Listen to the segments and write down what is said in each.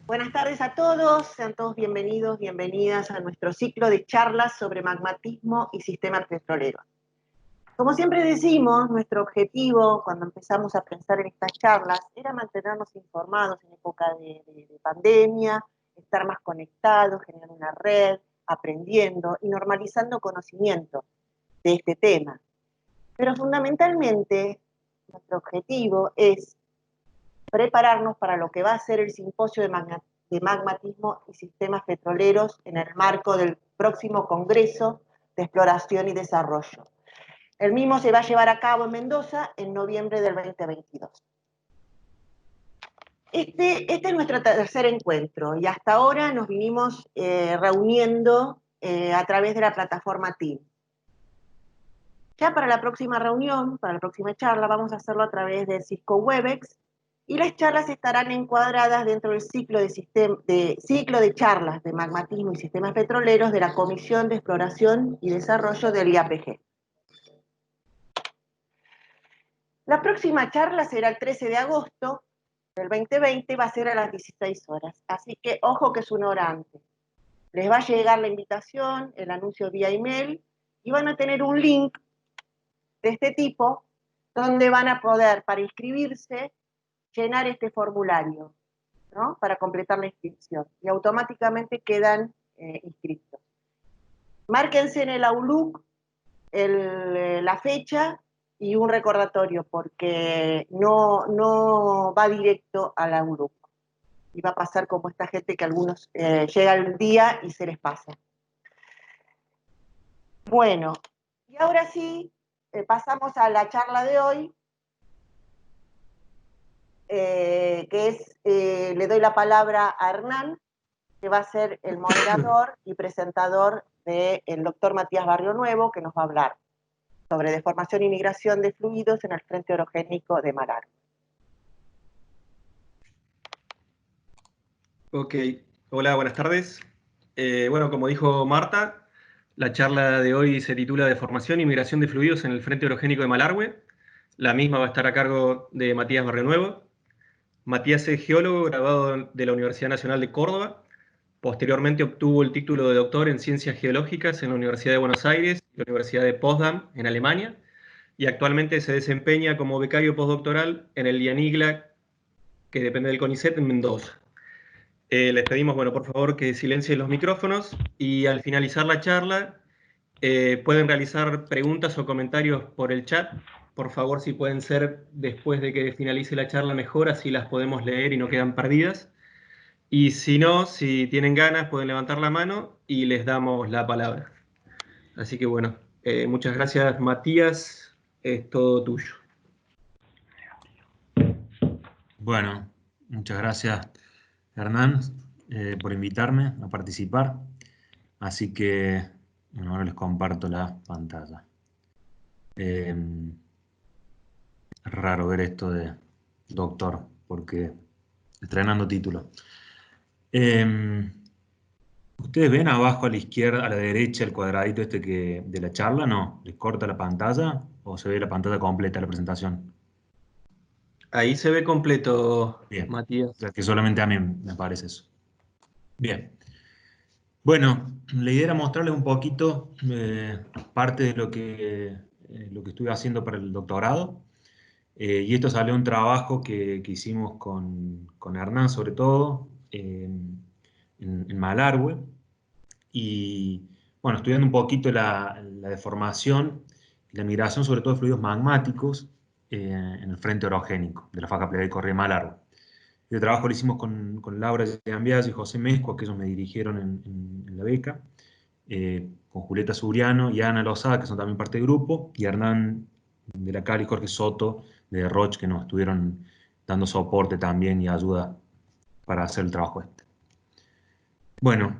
Buenas tardes a todos, sean todos bienvenidos, bienvenidas a nuestro ciclo de charlas sobre magmatismo y sistemas petroleros. Como siempre decimos, nuestro objetivo cuando empezamos a pensar en estas charlas era mantenernos informados en época de pandemia, estar más conectados, generar una red, aprendiendo y normalizando conocimiento de este tema. Pero fundamentalmente, nuestro objetivo es prepararnos para lo que va a ser el simposio de magmatismo y sistemas petroleros en el marco del próximo Congreso de Exploración y Desarrollo. El mismo se va a llevar a cabo en Mendoza en noviembre del 2022. Este es nuestro tercer encuentro y hasta ahora nos vinimos reuniendo a través de la plataforma Teams. Ya para la próxima reunión, para la próxima charla, vamos a hacerlo a través de Cisco Webex, y las charlas estarán encuadradas dentro del ciclo de charlas de magmatismo y sistemas petroleros de la Comisión de Exploración y Desarrollo del IAPG. La próxima charla será el 13 de agosto del 2020, va a ser a las 16 horas, así que ojo que es una hora antes. Les va a llegar la invitación, el anuncio vía email, y van a tener un link de este tipo, donde van a poder, para inscribirse, llenar este formulario, ¿no? Para completar la inscripción, y automáticamente quedan inscritos. Márquense en el Outlook la fecha y un recordatorio, porque no va directo al Outlook. Y va a pasar como esta gente que algunos llega el día y se les pasa. Bueno, y ahora sí, pasamos a la charla de hoy, que es, le doy la palabra a Hernán, que va a ser el moderador y presentador del doctor Matías Barrio Nuevo, que nos va a hablar sobre deformación y migración de fluidos en el Frente Orogénico de Malargüe. Ok, hola, buenas tardes. Bueno, como dijo Marta, la charla de hoy se titula Deformación y migración de fluidos en el Frente Orogénico de Malargüe. La misma va a estar a cargo de Matías Barrionuevo. Matías es geólogo graduado de la Universidad Nacional de Córdoba. Posteriormente obtuvo el título de doctor en Ciencias Geológicas en la Universidad de Buenos Aires y la Universidad de Potsdam en Alemania, y actualmente se desempeña como becario postdoctoral en el IANIGLA, que depende del CONICET, en Mendoza. Les pedimos, bueno, por favor, que silencien los micrófonos, y al finalizar la charla pueden realizar preguntas o comentarios por el chat. Por favor, si pueden ser después de que finalice la charla, mejor, así las podemos leer y no quedan perdidas. Y si no, si tienen ganas, pueden levantar la mano y les damos la palabra. Así que bueno, muchas gracias, Matías, es todo tuyo. Bueno, muchas gracias, Hernán, por invitarme a participar. Así que, bueno, ahora les comparto la pantalla. Es raro ver esto de doctor, porque estrenando título. ¿Ustedes ven abajo a la izquierda, a la derecha, el cuadradito este de la charla? ¿No? ¿Les corta la pantalla o se ve la pantalla completa de la presentación? Ahí se ve completo, Bien, Matías. o sea que solamente a mí me parece eso. Bien. Bueno, la idea era mostrarles un poquito parte de lo que estuve haciendo para el doctorado. Y esto salió un trabajo que hicimos con Hernán, sobre todo, en Malargüe. Y bueno, estudiando un poquito la deformación y la migración, sobre todo de fluidos magmáticos, en el frente orogénico de la faja plebeya y correa de Malargüe. El trabajo lo hicimos con Laura Giambias y José Mezcua, que ellos me dirigieron en la beca, con Julieta Suriano y Ana Lozada, que son también parte del grupo, y Hernán de la Cali y Jorge Soto de Roche, que nos estuvieron dando soporte también y ayuda para hacer el trabajo este. Bueno,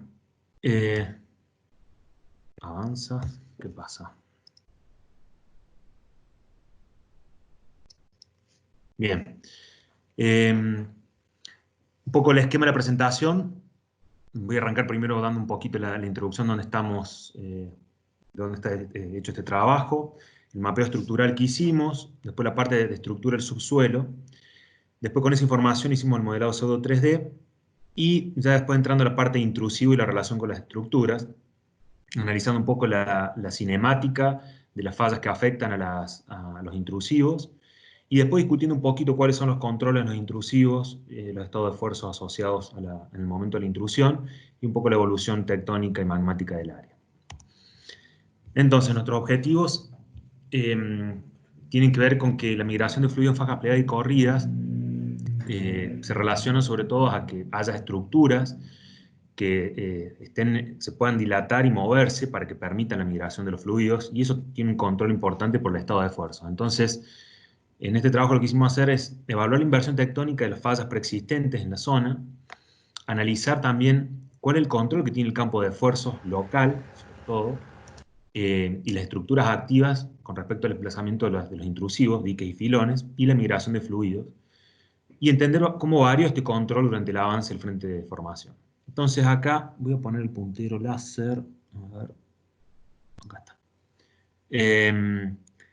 avanza, ¿qué pasa? Bien. Un poco el esquema de la presentación. Voy a arrancar primero dando un poquito la introducción donde estamos, donde está hecho este trabajo, el mapeo estructural que hicimos, después la parte de estructura del subsuelo. Después con esa información hicimos el modelado pseudo 3D Y ya después entrando a la parte de intrusivo y la relación con las estructuras, analizando un poco la cinemática de las fallas que afectan a los intrusivos, y después discutiendo un poquito cuáles son los controles en los intrusivos, los estados de esfuerzo asociados en el momento de la intrusión, y un poco la evolución tectónica y magmática del área. Entonces, nuestros objetivos tienen que ver con que la migración de fluidos en fajas plegadas y corridas se relaciona sobre todo a que haya estructuras que se puedan dilatar y moverse para que permitan la migración de los fluidos, y eso tiene un control importante por el estado de esfuerzo. Entonces, en este trabajo lo que quisimos hacer es evaluar la inversión tectónica de las fallas preexistentes en la zona, analizar también cuál es el control que tiene el campo de esfuerzo local, sobre todo, y las estructuras activas con respecto al desplazamiento de los intrusivos, diques y filones, y la migración de fluidos, y entender cómo varió este control durante el avance del frente de formación. Entonces acá voy a poner el puntero láser. A ver. Acá está.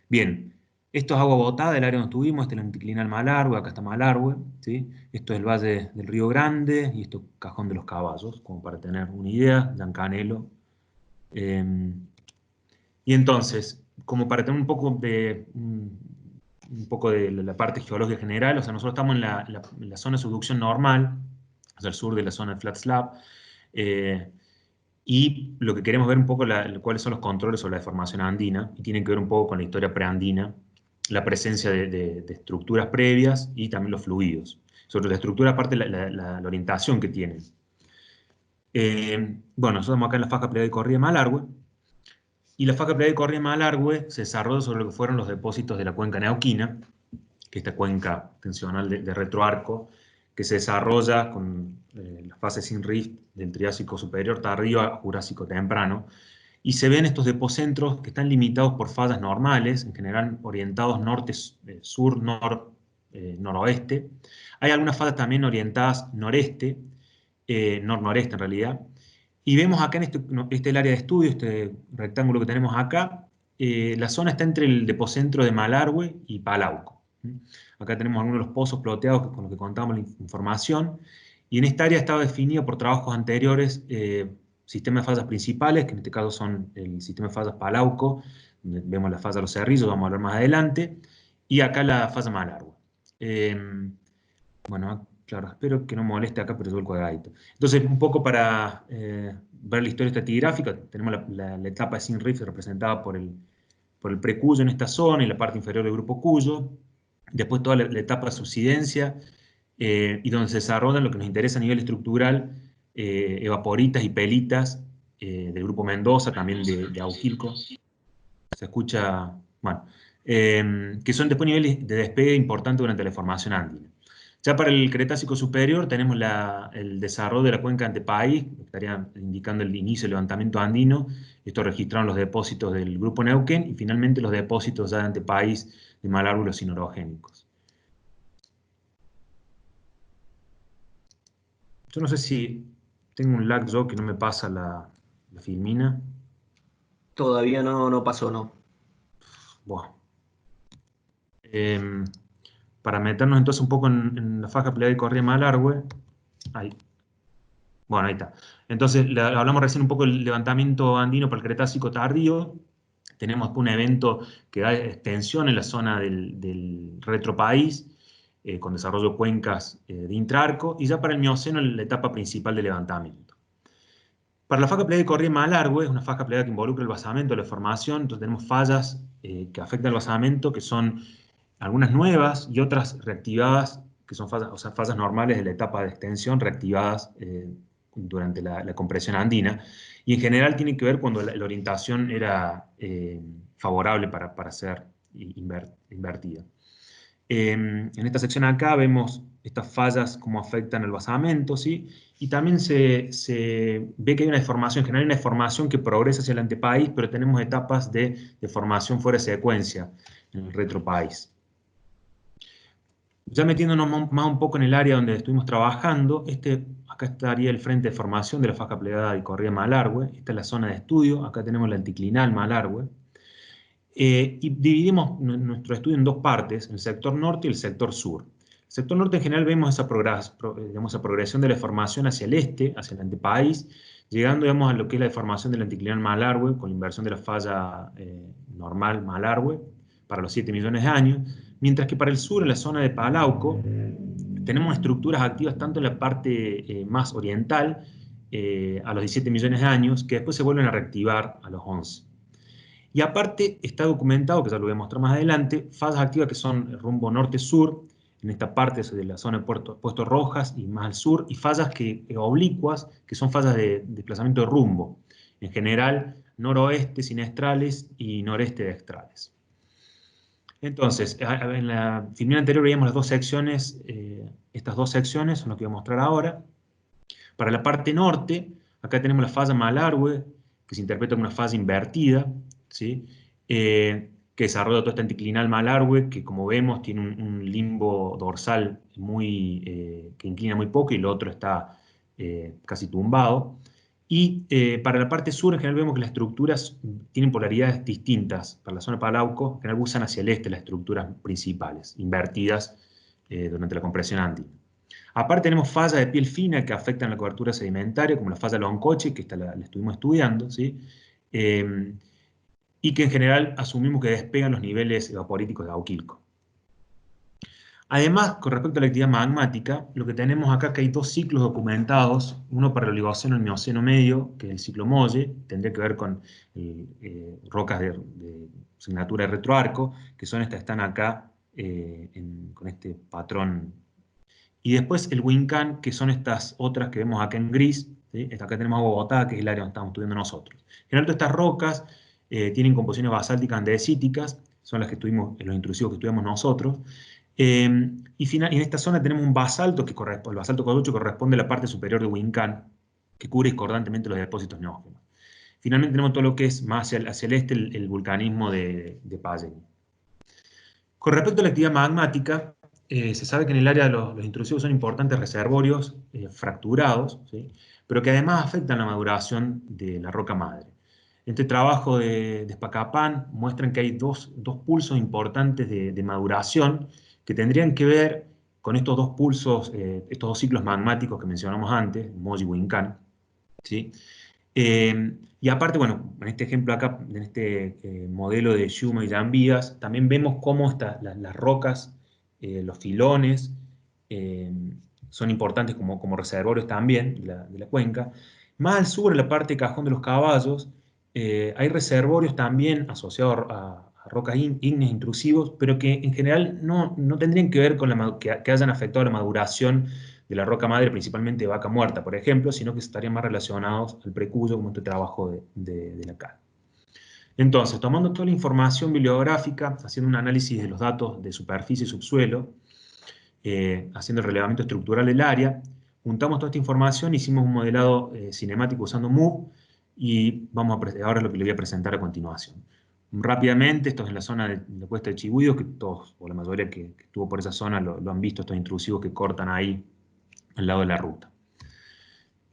Bien, esto es agua botada del área donde estuvimos. Este es el anticlinal Malargüe, acá está Malargüe, ¿sí? Esto es el valle del Río Grande y esto es Cajón de los Caballos, como para tener una idea, Llancanelo. Y entonces, como para tener un poco de la parte geológica general, o sea, nosotros estamos en la zona de subducción normal, hacia el sur de la zona de flat slab, y lo que queremos ver un poco cuáles son los controles sobre la deformación andina, y tienen que ver un poco con la historia preandina, la presencia de estructuras previas y también los fluidos. Sobre la estructura, aparte la orientación que tienen. Bueno, nosotros estamos acá en la faja plegada y corrida de Malargüe, y la faja plegada y corrida de Malargüe se desarrolla sobre lo que fueron los depósitos de la cuenca neuquina, que es esta cuenca tensional de retroarco, que se desarrolla con las fases sin rift del Triásico superior tardío a Jurásico temprano, y se ven estos depocentros que están limitados por fallas normales, en general orientados norte-sur, noroeste. Hay algunas fallas también orientadas noreste, nor-noreste en realidad, y vemos acá en este es el área de estudio, este rectángulo que tenemos acá, la zona está entre el depocentro de Malargüe y Palauco. Acá tenemos algunos de los pozos ploteados con los que contamos la información, y en esta área estaba definido por trabajos anteriores sistemas de fallas principales, que en este caso son el sistema de fallas Palauco, donde vemos la falla de los Cerrillos, vamos a hablar más adelante, y acá la falla Malargüe. Bueno, claro, espero que no moleste acá, pero yo el cuadradito. Entonces, un poco para ver la historia estratigráfica, tenemos la etapa de sin rift representada por el precuyo en esta zona y la parte inferior del grupo cuyo. Después toda la etapa de subsidencia, y donde se desarrollan lo que nos interesa a nivel estructural, evaporitas y pelitas del grupo Mendoza, también de Aujilco. Se escucha, bueno, que son después niveles de despegue importantes durante la formación andina. Ya para el Cretácico superior tenemos el desarrollo de la cuenca Antepaís, que estaría indicando el inicio del levantamiento andino. Esto registraron los depósitos del grupo Neuquén y finalmente los depósitos ya de Antepaís de Malargüe sinorogénicos. Yo no sé si tengo un lag yo que no me pasa la filmina. Todavía no pasó, ¿no? Bueno. Para meternos entonces un poco en la faja plegada y corrida de Malargüe. Ahí. Bueno, ahí está. Entonces, hablamos recién un poco del levantamiento andino para el Cretácico tardío. Tenemos un evento que da extensión en la zona del retropaís, con desarrollo de cuencas de intraarco, y ya para el Mioceno la etapa principal de levantamiento. Para la faja plegada y corrida de Malargüe, es una faja plegada que involucra el basamento, la formación. Entonces tenemos fallas que afectan al basamento, que son algunas nuevas y otras reactivadas, que son fallas, o sea, fallas normales de la etapa de extensión, reactivadas durante la compresión andina. Y en general tiene que ver cuando la orientación era favorable para ser invertida. En esta sección acá vemos estas fallas cómo afectan el basamento, ¿sí? Y también se ve que hay una deformación, en general hay una deformación que progresa hacia el antepaís, pero tenemos etapas de deformación fuera de secuencia en el retropaís. Ya metiéndonos más un poco en el área donde estuvimos trabajando, acá estaría el frente de formación de la faja plegada y corrida Malargüe. Esta es la zona de estudio, acá tenemos la anticlinal Malargüe. Y dividimos nuestro estudio en dos partes, el sector norte y el sector sur. El Sector norte en general vemos esa progresión de la deformación hacia el este, hacia el antepaís, llegando, digamos, a lo que es la deformación del anticlinal Malargüe, con la inversión de la falla normal Malargüe, para los 7 millones de años, mientras que para el sur, en la zona de Palauco, tenemos estructuras activas tanto en la parte más oriental, a los 17 millones de años, que después se vuelven a reactivar a los 11. Y aparte está documentado, que ya lo voy a mostrar más adelante, fallas activas que son rumbo norte-sur, en esta parte de la zona de Puesto Rojas y más al sur, y fallas oblicuas, que son fallas de desplazamiento de rumbo, en general noroeste sinestrales y noreste dextrales. Entonces, en la filmina anterior veíamos las dos secciones, estas dos secciones son lo que voy a mostrar ahora. Para la parte norte, acá tenemos la falla Malargüe, que se interpreta como una falla invertida, ¿sí? Que desarrolla todo este anticlinal Malargüe, que como vemos tiene un limbo dorsal que inclina muy poco y el otro está casi tumbado. Y para la parte sur, en general vemos que las estructuras tienen polaridades distintas. Para la zona de Palauco, en general usan hacia el este las estructuras principales, invertidas durante la compresión andina. Aparte tenemos fallas de piel fina que afectan la cobertura sedimentaria, como la falla Loncoche, que esta la estuvimos estudiando, ¿sí? Y que en general asumimos que despegan los niveles evaporíticos de Auquilco. Además, con respecto a la actividad magmática, lo que tenemos acá es que hay dos ciclos documentados, uno para el Oligoceno y el Mioceno medio, que es el ciclo Molle, tendría que ver con rocas de signatura de retroarco, que son estas que están acá con este patrón. Y después el Huincán, que son estas otras que vemos acá en gris, ¿sí? Acá tenemos Bogotá, que es el área donde estamos estudiando nosotros. En general, todas estas rocas tienen composiciones basálticas andesíticas, son las que tuvimos, los intrusivos que estudiamos nosotros. Y en esta zona tenemos un basalto, el basalto Coducho, que corresponde a la parte superior de Huincán, que cubre discordantemente los depósitos neógenos. Finalmente tenemos todo lo que es más hacia el este, el vulcanismo de Palleni. Con respecto a la actividad magmática, se sabe que en el área de los intrusivos son importantes reservorios fracturados, ¿sí? Pero que además afectan la maduración de la roca madre. Este trabajo de Spacapán muestran que hay dos pulsos importantes de maduración que tendrían que ver con estos dos pulsos, estos dos ciclos magmáticos que mencionamos antes, Molle y Huincán, ¿sí? Y aparte, bueno, en este ejemplo acá, en este modelo de Yuma y Llambias, también vemos cómo las rocas, los filones, son importantes como reservorios también de la cuenca. Más al sur, en la parte de Cajón de los Caballos, hay reservorios también asociados a rocas ígneas intrusivos, pero que en general no tendrían que ver con que hayan afectado la maduración de la roca madre, principalmente vaca muerta, por ejemplo, sino que estarían más relacionados al precuyo, como este trabajo de la cal. Entonces, tomando toda la información bibliográfica, haciendo un análisis de los datos de superficie y subsuelo, haciendo el relevamiento estructural del área, juntamos toda esta información, hicimos un modelado cinemático usando MOVE, y ahora es lo que les voy a presentar a continuación. Rápidamente, esto es en la zona de la cuesta de Chigüidos, que todos, o la mayoría que estuvo por esa zona, lo han visto, estos intrusivos que cortan ahí al lado de la ruta.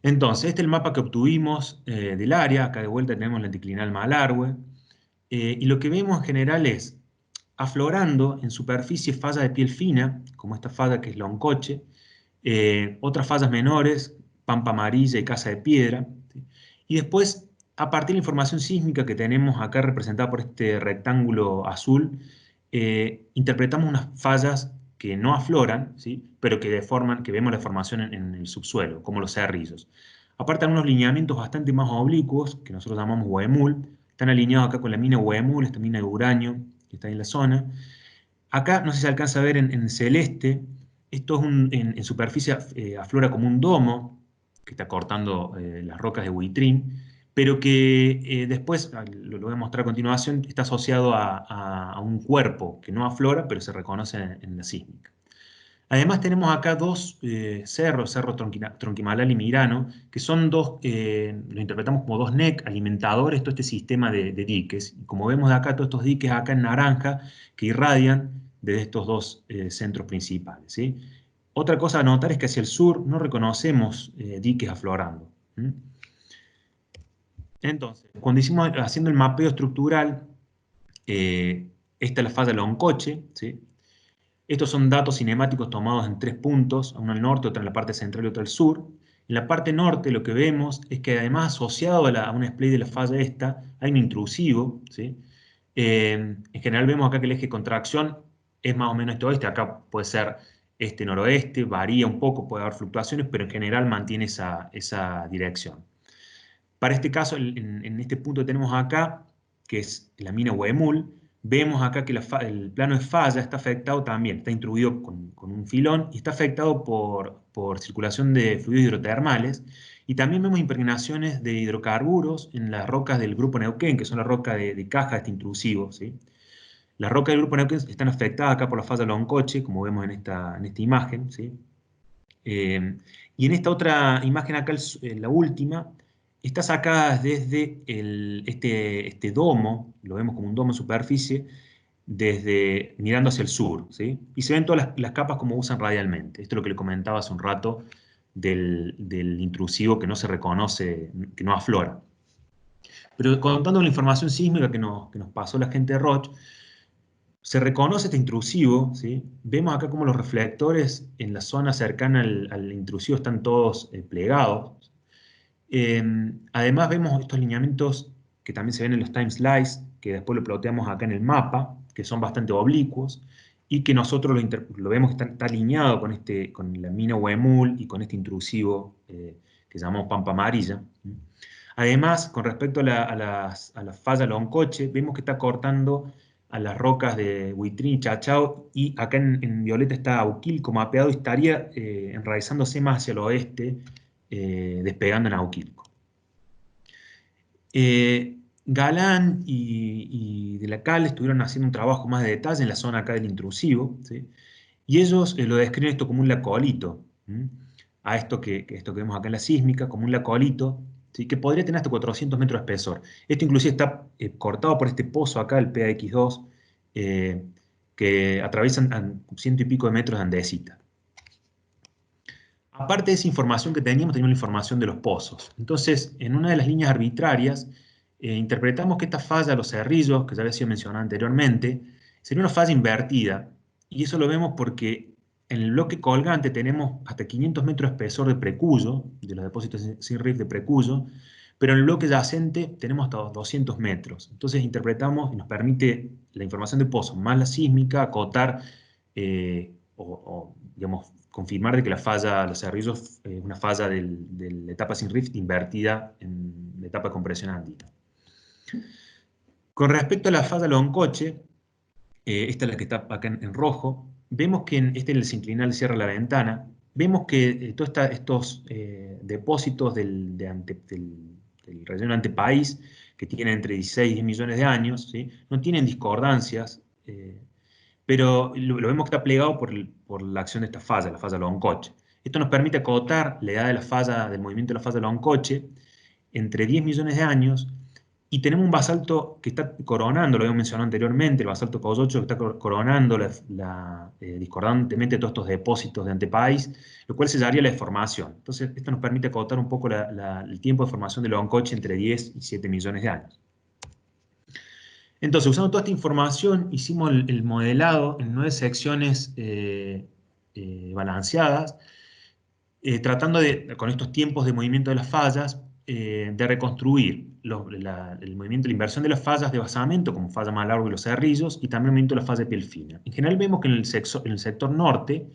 Entonces, este es el mapa que obtuvimos del área. Acá de vuelta tenemos la anticlinal Malargüe. Y lo que vemos en general es, aflorando en superficie fallas de piel fina, como esta falla que es Loncoche, otras fallas menores, Pampa Amarilla y Casa de Piedra, ¿sí? Y después, a partir de la información sísmica que tenemos acá representada por este rectángulo azul, interpretamos unas fallas que no afloran, ¿sí? Pero que vemos la formación en el subsuelo, como los cerrillos. Aparte, algunos lineamientos bastante más oblicuos, que nosotros llamamos huemul, están alineados acá con la mina huemul, esta mina de uranio que está en la zona. Acá, no sé si se alcanza a ver en celeste, esto es en superficie aflora como un domo, que está cortando las rocas de Huitrín, pero que después, lo voy a mostrar a continuación, está asociado a un cuerpo que no aflora, pero se reconoce en la sísmica. Además tenemos acá dos cerros, Cerro Tronquimalal y Mirano, que son lo interpretamos como dos NEC alimentadores, todo este sistema de diques. Y como vemos de acá, todos estos diques acá en naranja, que irradian desde estos dos centros principales, ¿sí? Otra cosa a notar es que hacia el sur no reconocemos diques aflorando. Entonces, cuando haciendo el mapeo estructural, esta es la falla Loncoche, ¿sí? Estos son datos cinemáticos tomados en 3 puntos, uno al norte, otro en la parte central y otro al sur. En la parte norte lo que vemos es que además asociado a un splay de la falla esta, hay un intrusivo, ¿sí? En general vemos acá que el eje de contracción es más o menos este-oeste, acá puede ser este-noroeste, varía un poco, puede haber fluctuaciones, pero en general mantiene esa dirección. Para este caso, en este punto que tenemos acá, que es la mina Huemul, vemos acá que el plano de falla está afectado también, está intruido con un filón y está afectado por circulación de fluidos hidrotermales. Y también vemos impregnaciones de hidrocarburos en las rocas del grupo Neuquén, que son las rocas de caja de este intrusivo, ¿sí? Las rocas del grupo Neuquén están afectadas acá por la falla Loncoche, como vemos en esta imagen, ¿sí? Y en esta otra imagen acá, la última, está sacada desde este domo, lo vemos como un domo en superficie, mirando hacia el sur, ¿sí? Y se ven todas las capas como usan radialmente. Esto es lo que le comentaba hace un rato del intrusivo que no se reconoce, que no aflora. Pero contando la información sísmica que nos pasó la gente de Roche, se reconoce este intrusivo, ¿sí? Vemos acá como los reflectores en la zona cercana al intrusivo están todos plegados. Además vemos estos lineamientos que también se ven en los time slice, que después lo ploteamos acá en el mapa, que son bastante oblicuos, y que nosotros lo vemos que está alineado con la mina Huemul y con este intrusivo que llamamos Pampa Amarilla. Además, con respecto a la falla Loncoche, vemos que está cortando a las rocas de Huitrín y Chachao, y acá en violeta está Auquilco mapeado y estaría enraizándose más hacia el oeste, despegando en Auquilco. Galán y De la Cal estuvieron haciendo un trabajo más de detalle en la zona acá del intrusivo, ¿sí? Y ellos lo describen esto como un lacolito, ¿sí? A esto que vemos acá en la sísmica, como un lacolito, ¿sí? Que podría tener hasta 400 metros de espesor. Esto inclusive está cortado por este pozo acá, el PAX2, que atraviesan 100 y pico de metros de andesita. Aparte de esa información que teníamos la información de los pozos. Entonces, en una de las líneas arbitrarias, interpretamos que esta falla de los cerrillos, que ya había sido mencionada anteriormente, sería una falla invertida. Y eso lo vemos porque en el bloque colgante tenemos hasta 500 metros de espesor de precuyo, de los depósitos sin rift de precuyo, pero en el bloque yacente tenemos hasta 200 metros. Entonces interpretamos y nos permite la información de pozo más la sísmica acotar digamos, confirmar de que la falla, los cerrillos, es una falla de la etapa sin rift invertida en la etapa de compresión andina. Con respecto a la falla Loncoche, esta es la que está acá en rojo, vemos que este es el sinclinal cierra la ventana, vemos que todos estos depósitos del relleno antepaís, que tienen entre 16 y 10 millones de años, ¿sí? No tienen discordancias, pero lo vemos que está plegado por la acción de esta falla, la falla Loncoche. Esto nos permite acotar la edad de la falla, del movimiento de la falla Loncoche entre 10 millones de años, y tenemos un basalto que está coronando, lo habíamos mencionado anteriormente, el basalto Coyocho que está coronando discordantemente todos estos depósitos de antepaís, lo cual sellaría la deformación. Entonces, esto nos permite acotar un poco el tiempo de formación de Loncoche entre 10 y 7 millones de años. Entonces, usando toda esta información, hicimos el modelado en 9 secciones balanceadas, tratando con estos tiempos de movimiento de las fallas, de reconstruir el movimiento, la inversión de las fallas de basamento, como falla Malargüe y los cerrillos, y también el movimiento de la falla de piel fina. En general vemos que en el sector norte,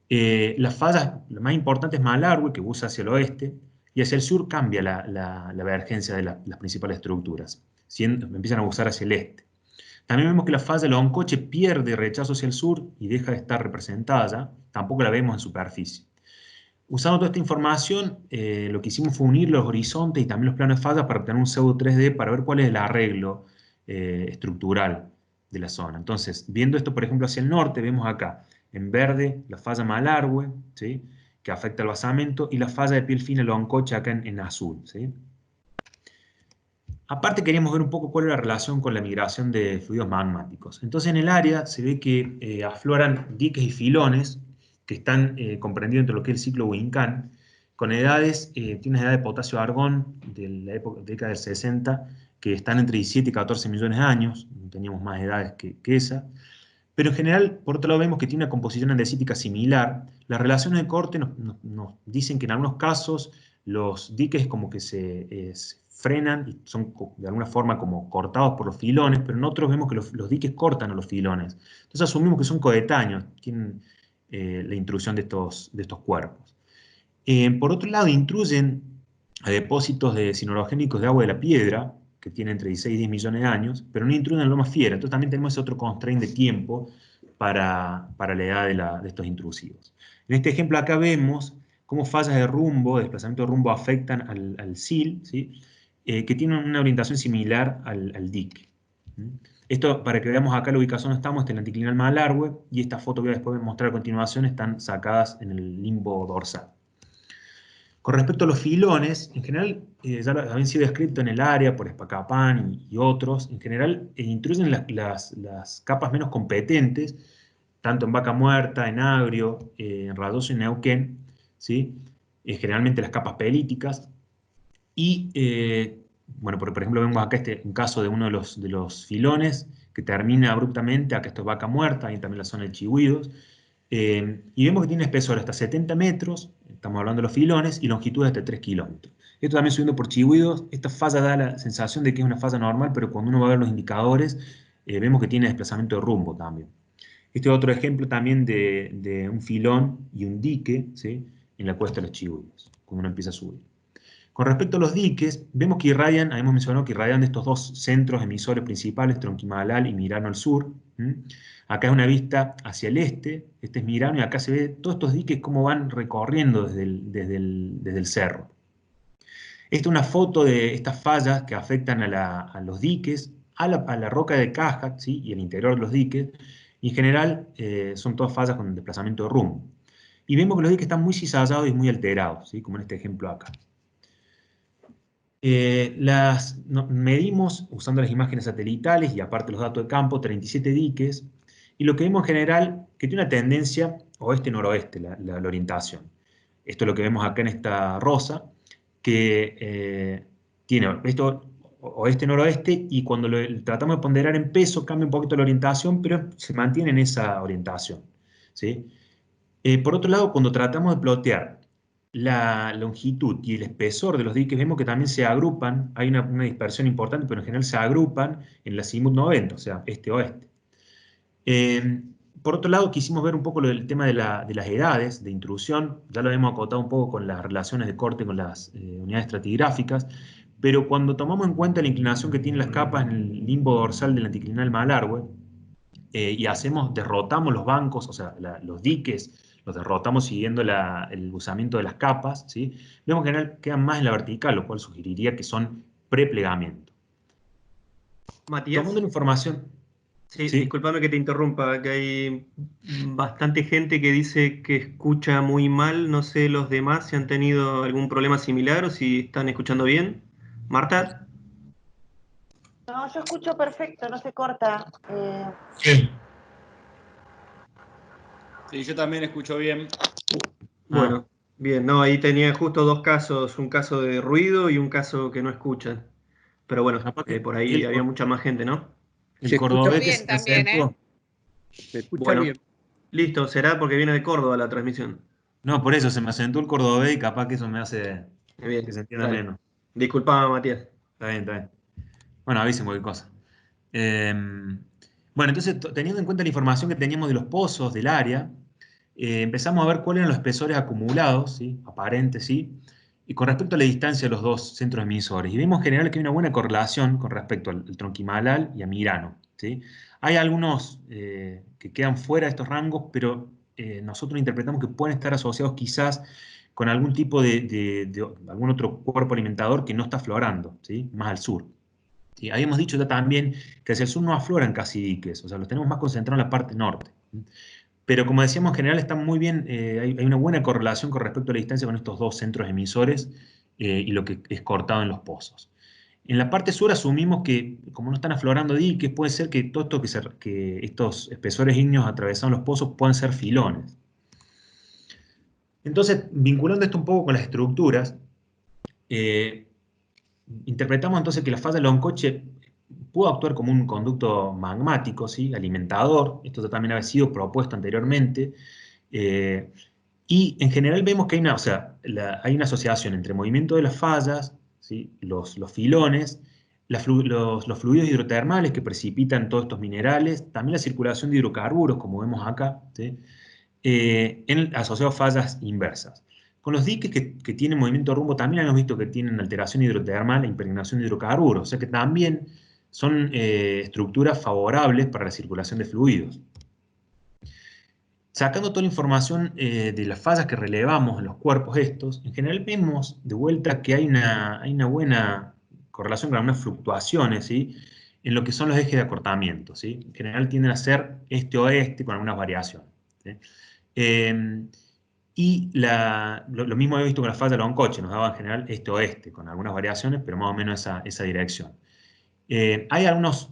las fallas, la más importante es Malargüe, que usa hacia el oeste, y hacia el sur cambia la vergencia de las principales estructuras, empiezan a usar hacia el este. También vemos que la falla de Loncoche pierde rechazo hacia el sur y deja de estar representada ya, tampoco la vemos en superficie. Usando toda esta información, lo que hicimos fue unir los horizontes y también los planos de fallas para obtener un pseudo 3D para ver cuál es el arreglo estructural de la zona. Entonces, viendo esto, por ejemplo, hacia el norte, vemos acá, en verde, la falla Malargüe, ¿sí? Que afecta al basamento, y la falla de piel fina Loncoche acá en azul, ¿sí? Aparte queríamos ver un poco cuál es la relación con la migración de fluidos magmáticos. Entonces en el área se ve que afloran diques y filones que están comprendidos entre lo que es el ciclo Wincan, con edades, tiene una edad de potasio-argón de la década del 60, que están entre 17 y 14 millones de años, no teníamos más edades que esa. Pero en general, por otro lado, vemos que tiene una composición andesítica similar. Las relaciones de corte nos dicen que en algunos casos los diques como que se frenan y son de alguna forma como cortados por los filones, pero en otros vemos que los diques cortan a los filones. Entonces asumimos que son coetáneos, tienen la intrusión de estos cuerpos. Por otro lado, intruyen a depósitos de sinorogénicos de agua de la piedra, que tienen entre 16 y 10 millones de años, pero no intruyen en Loma Fiera. Entonces también tenemos ese otro constraint de tiempo para la edad de estos intrusivos. En este ejemplo acá vemos cómo fallas de rumbo, de desplazamiento de rumbo, afectan al SIL, ¿sí? Que tienen una orientación similar al dique. Esto, para que veamos acá la ubicación donde estamos, está en el anticlinal Malargüe, y esta foto que después voy a mostrar a continuación están sacadas en el limbo dorsal. Con respecto a los filones, en general, ya habían sido descritos en el área por Espacapán y otros, en general intruyen las capas menos competentes, tanto en Vaca Muerta, en Agrio, en Radoso y en Neuquén, ¿sí? Generalmente las capas pelíticas, y, bueno, por ejemplo, vemos acá un caso de uno de los filones que termina abruptamente, acá esto es Vaca Muerta, ahí también la zona de Chihuidos, y vemos que tiene espesor hasta 70 metros, estamos hablando de los filones, y longitud hasta 3 kilómetros. Esto también subiendo por Chihuidos, esta falla da la sensación de que es una falla normal, pero cuando uno va a ver los indicadores, vemos que tiene desplazamiento de rumbo también. Este es otro ejemplo también de un filón y un dique, ¿sí? En la cuesta de los Chihuidos, cuando uno empieza a subir. Con respecto a los diques, vemos que irradian, hemos mencionado que irradian de estos dos centros emisores principales, Tronquimalal y Mirano al sur. Acá es una vista hacia el este es Mirano, y acá se ve todos estos diques cómo van recorriendo desde el cerro. Esta es una foto de estas fallas que afectan a los diques, a la roca de Caja, ¿sí? Y el interior de los diques, y en general son todas fallas con desplazamiento de rumbo. Y vemos que los diques están muy cizallados y muy alterados, ¿sí? Como en este ejemplo acá. Medimos, usando las imágenes satelitales y aparte los datos de campo, 37 diques, y lo que vemos en general que tiene una tendencia oeste-noroeste la orientación. Esto es lo que vemos acá en esta rosa, que tiene esto oeste-noroeste, y cuando lo tratamos de ponderar en peso cambia un poquito la orientación, pero se mantiene en esa orientación, ¿sí? Por otro lado, cuando tratamos de plotear la longitud y el espesor de los diques, vemos que también se agrupan, hay una dispersión importante, pero en general se agrupan en la azimut 90, o sea, este-oeste. Por otro lado, quisimos ver un poco el tema de las edades de intrusión, ya lo hemos acotado un poco con las relaciones de corte con las unidades estratigráficas, pero cuando tomamos en cuenta la inclinación que tienen las capas en el limbo dorsal del anticlinal Malargüe, y derrotamos los bancos, o sea, los diques, los derrotamos siguiendo el buzamiento de las capas, ¿sí? Vemos que en general quedan más en la vertical, lo cual sugeriría que son preplegamiento. Matías. Tomando la información... Sí, ¿sí? discúlpame que te interrumpa, que hay bastante gente que dice que escucha muy mal. No sé los demás si han tenido algún problema similar o si están escuchando bien. Marta. No, yo escucho perfecto, no se corta. Sí. Sí, yo también escucho bien. Bueno, bien, no, ahí tenía justo dos casos, un caso de ruido y un caso que no escuchan. Pero bueno, Aparte, por ahí había mucha más gente, ¿no? el Se escucha cordobés que bien se también, acentuó. Se escucha Bueno, bien. listo, será porque viene de Córdoba la transmisión. No, por eso se me acentuó el cordobés y capaz que eso me hace que Bien, se entienda dale. menos. Disculpame, Matías. Está bien, está bien. Bueno, avisen cualquier cosa. Bueno, entonces, teniendo en cuenta la información que teníamos de los pozos del área, empezamos a ver cuáles eran los espesores acumulados, ¿sí? Aparentes, ¿sí? Y con respecto a la distancia de los dos centros emisores. Y vimos en general que hay una buena correlación con respecto al Tronquimalal y a Mirano, ¿sí? Hay algunos que quedan fuera de estos rangos, pero nosotros interpretamos que pueden estar asociados quizás con algún tipo de algún otro cuerpo alimentador que no está aflorando, ¿sí? Más al sur. ¿Sí? Habíamos dicho ya también que hacia el sur no afloran casi diques, o sea, los tenemos más concentrados en la parte norte. Pero como decíamos, en general están muy bien, hay una buena correlación con respecto a la distancia con estos dos centros emisores y lo que es cortado en los pozos. En la parte sur asumimos que, como no están aflorando diques, puede ser que todo esto que estos espesores ígneos atravesando los pozos puedan ser filones. Entonces, vinculando esto un poco con las estructuras, interpretamos entonces que la falla de Loncoche pudo actuar como un conducto magmático, ¿sí? Alimentador. Esto también había sido propuesto anteriormente. Y en general vemos que hay hay una asociación entre el movimiento de las fallas, ¿sí? Los filones, los fluidos hidrotermales que precipitan todos estos minerales, también la circulación de hidrocarburos, como vemos acá, ¿sí? Asociados a fallas inversas. Con los diques que tienen movimiento de rumbo también hemos visto que tienen alteración hidrotermal e impregnación de hidrocarburos, o sea que también son estructuras favorables para la circulación de fluidos. Sacando toda la información de las fallas que relevamos en los cuerpos estos, en general vemos de vuelta que hay una buena correlación con algunas fluctuaciones, ¿sí? En lo que son los ejes de acortamiento, ¿sí? En general tienden a ser este-oeste con algunas variaciones, ¿sí? Lo mismo he visto con la falla de Loncoche, nos daba en general este-oeste, con algunas variaciones, pero más o menos esa dirección. Hay algunos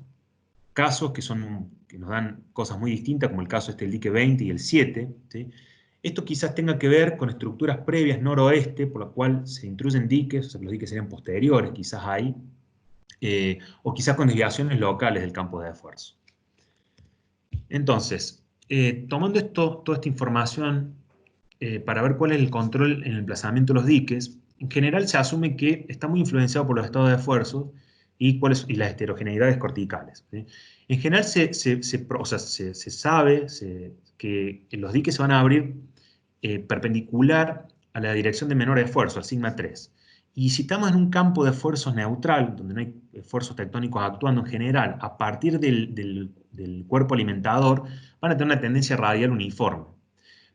casos que nos dan cosas muy distintas, como el caso del dique 20 y el 7, ¿sí? Esto quizás tenga que ver con estructuras previas noroeste, por la cual se intruyen diques, o sea que los diques serían posteriores, quizás ahí, o quizás con desviaciones locales del campo de esfuerzo. Entonces, tomando toda esta información para ver cuál es el control en el emplazamiento de los diques, en general se asume que está muy influenciado por los estados de esfuerzo y las heterogeneidades corticales, ¿sí? En general se sabe que los diques se van a abrir perpendicular a la dirección de menor esfuerzo, al sigma 3. Y si estamos en un campo de esfuerzos neutral, donde no hay esfuerzos tectónicos actuando en general, a partir del cuerpo alimentador, van a tener una tendencia radial uniforme.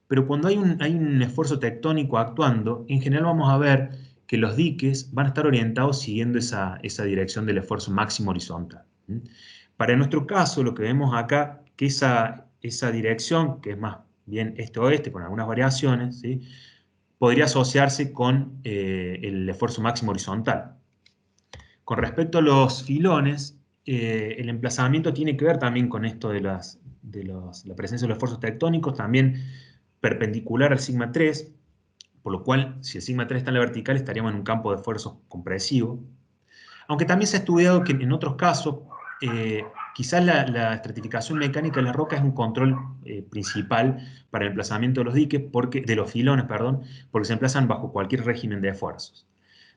Pero cuando hay un esfuerzo tectónico actuando, en general vamos a ver que los diques van a estar orientados siguiendo esa dirección del esfuerzo máximo horizontal. Para nuestro caso, lo que vemos acá, que esa dirección, que es más bien este-oeste, con algunas variaciones, ¿sí? Podría asociarse con el esfuerzo máximo horizontal. Con respecto a los filones, el emplazamiento tiene que ver también con esto de la presencia de los esfuerzos tectónicos, también perpendicular al sigma 3, por lo cual, si el sigma 3 está en la vertical, estaríamos en un campo de esfuerzo compresivo. Aunque también se ha estudiado que en otros casos, quizás la estratificación mecánica de la roca es un control principal para el emplazamiento de los diques, de los filones, perdón, porque se emplazan bajo cualquier régimen de esfuerzos.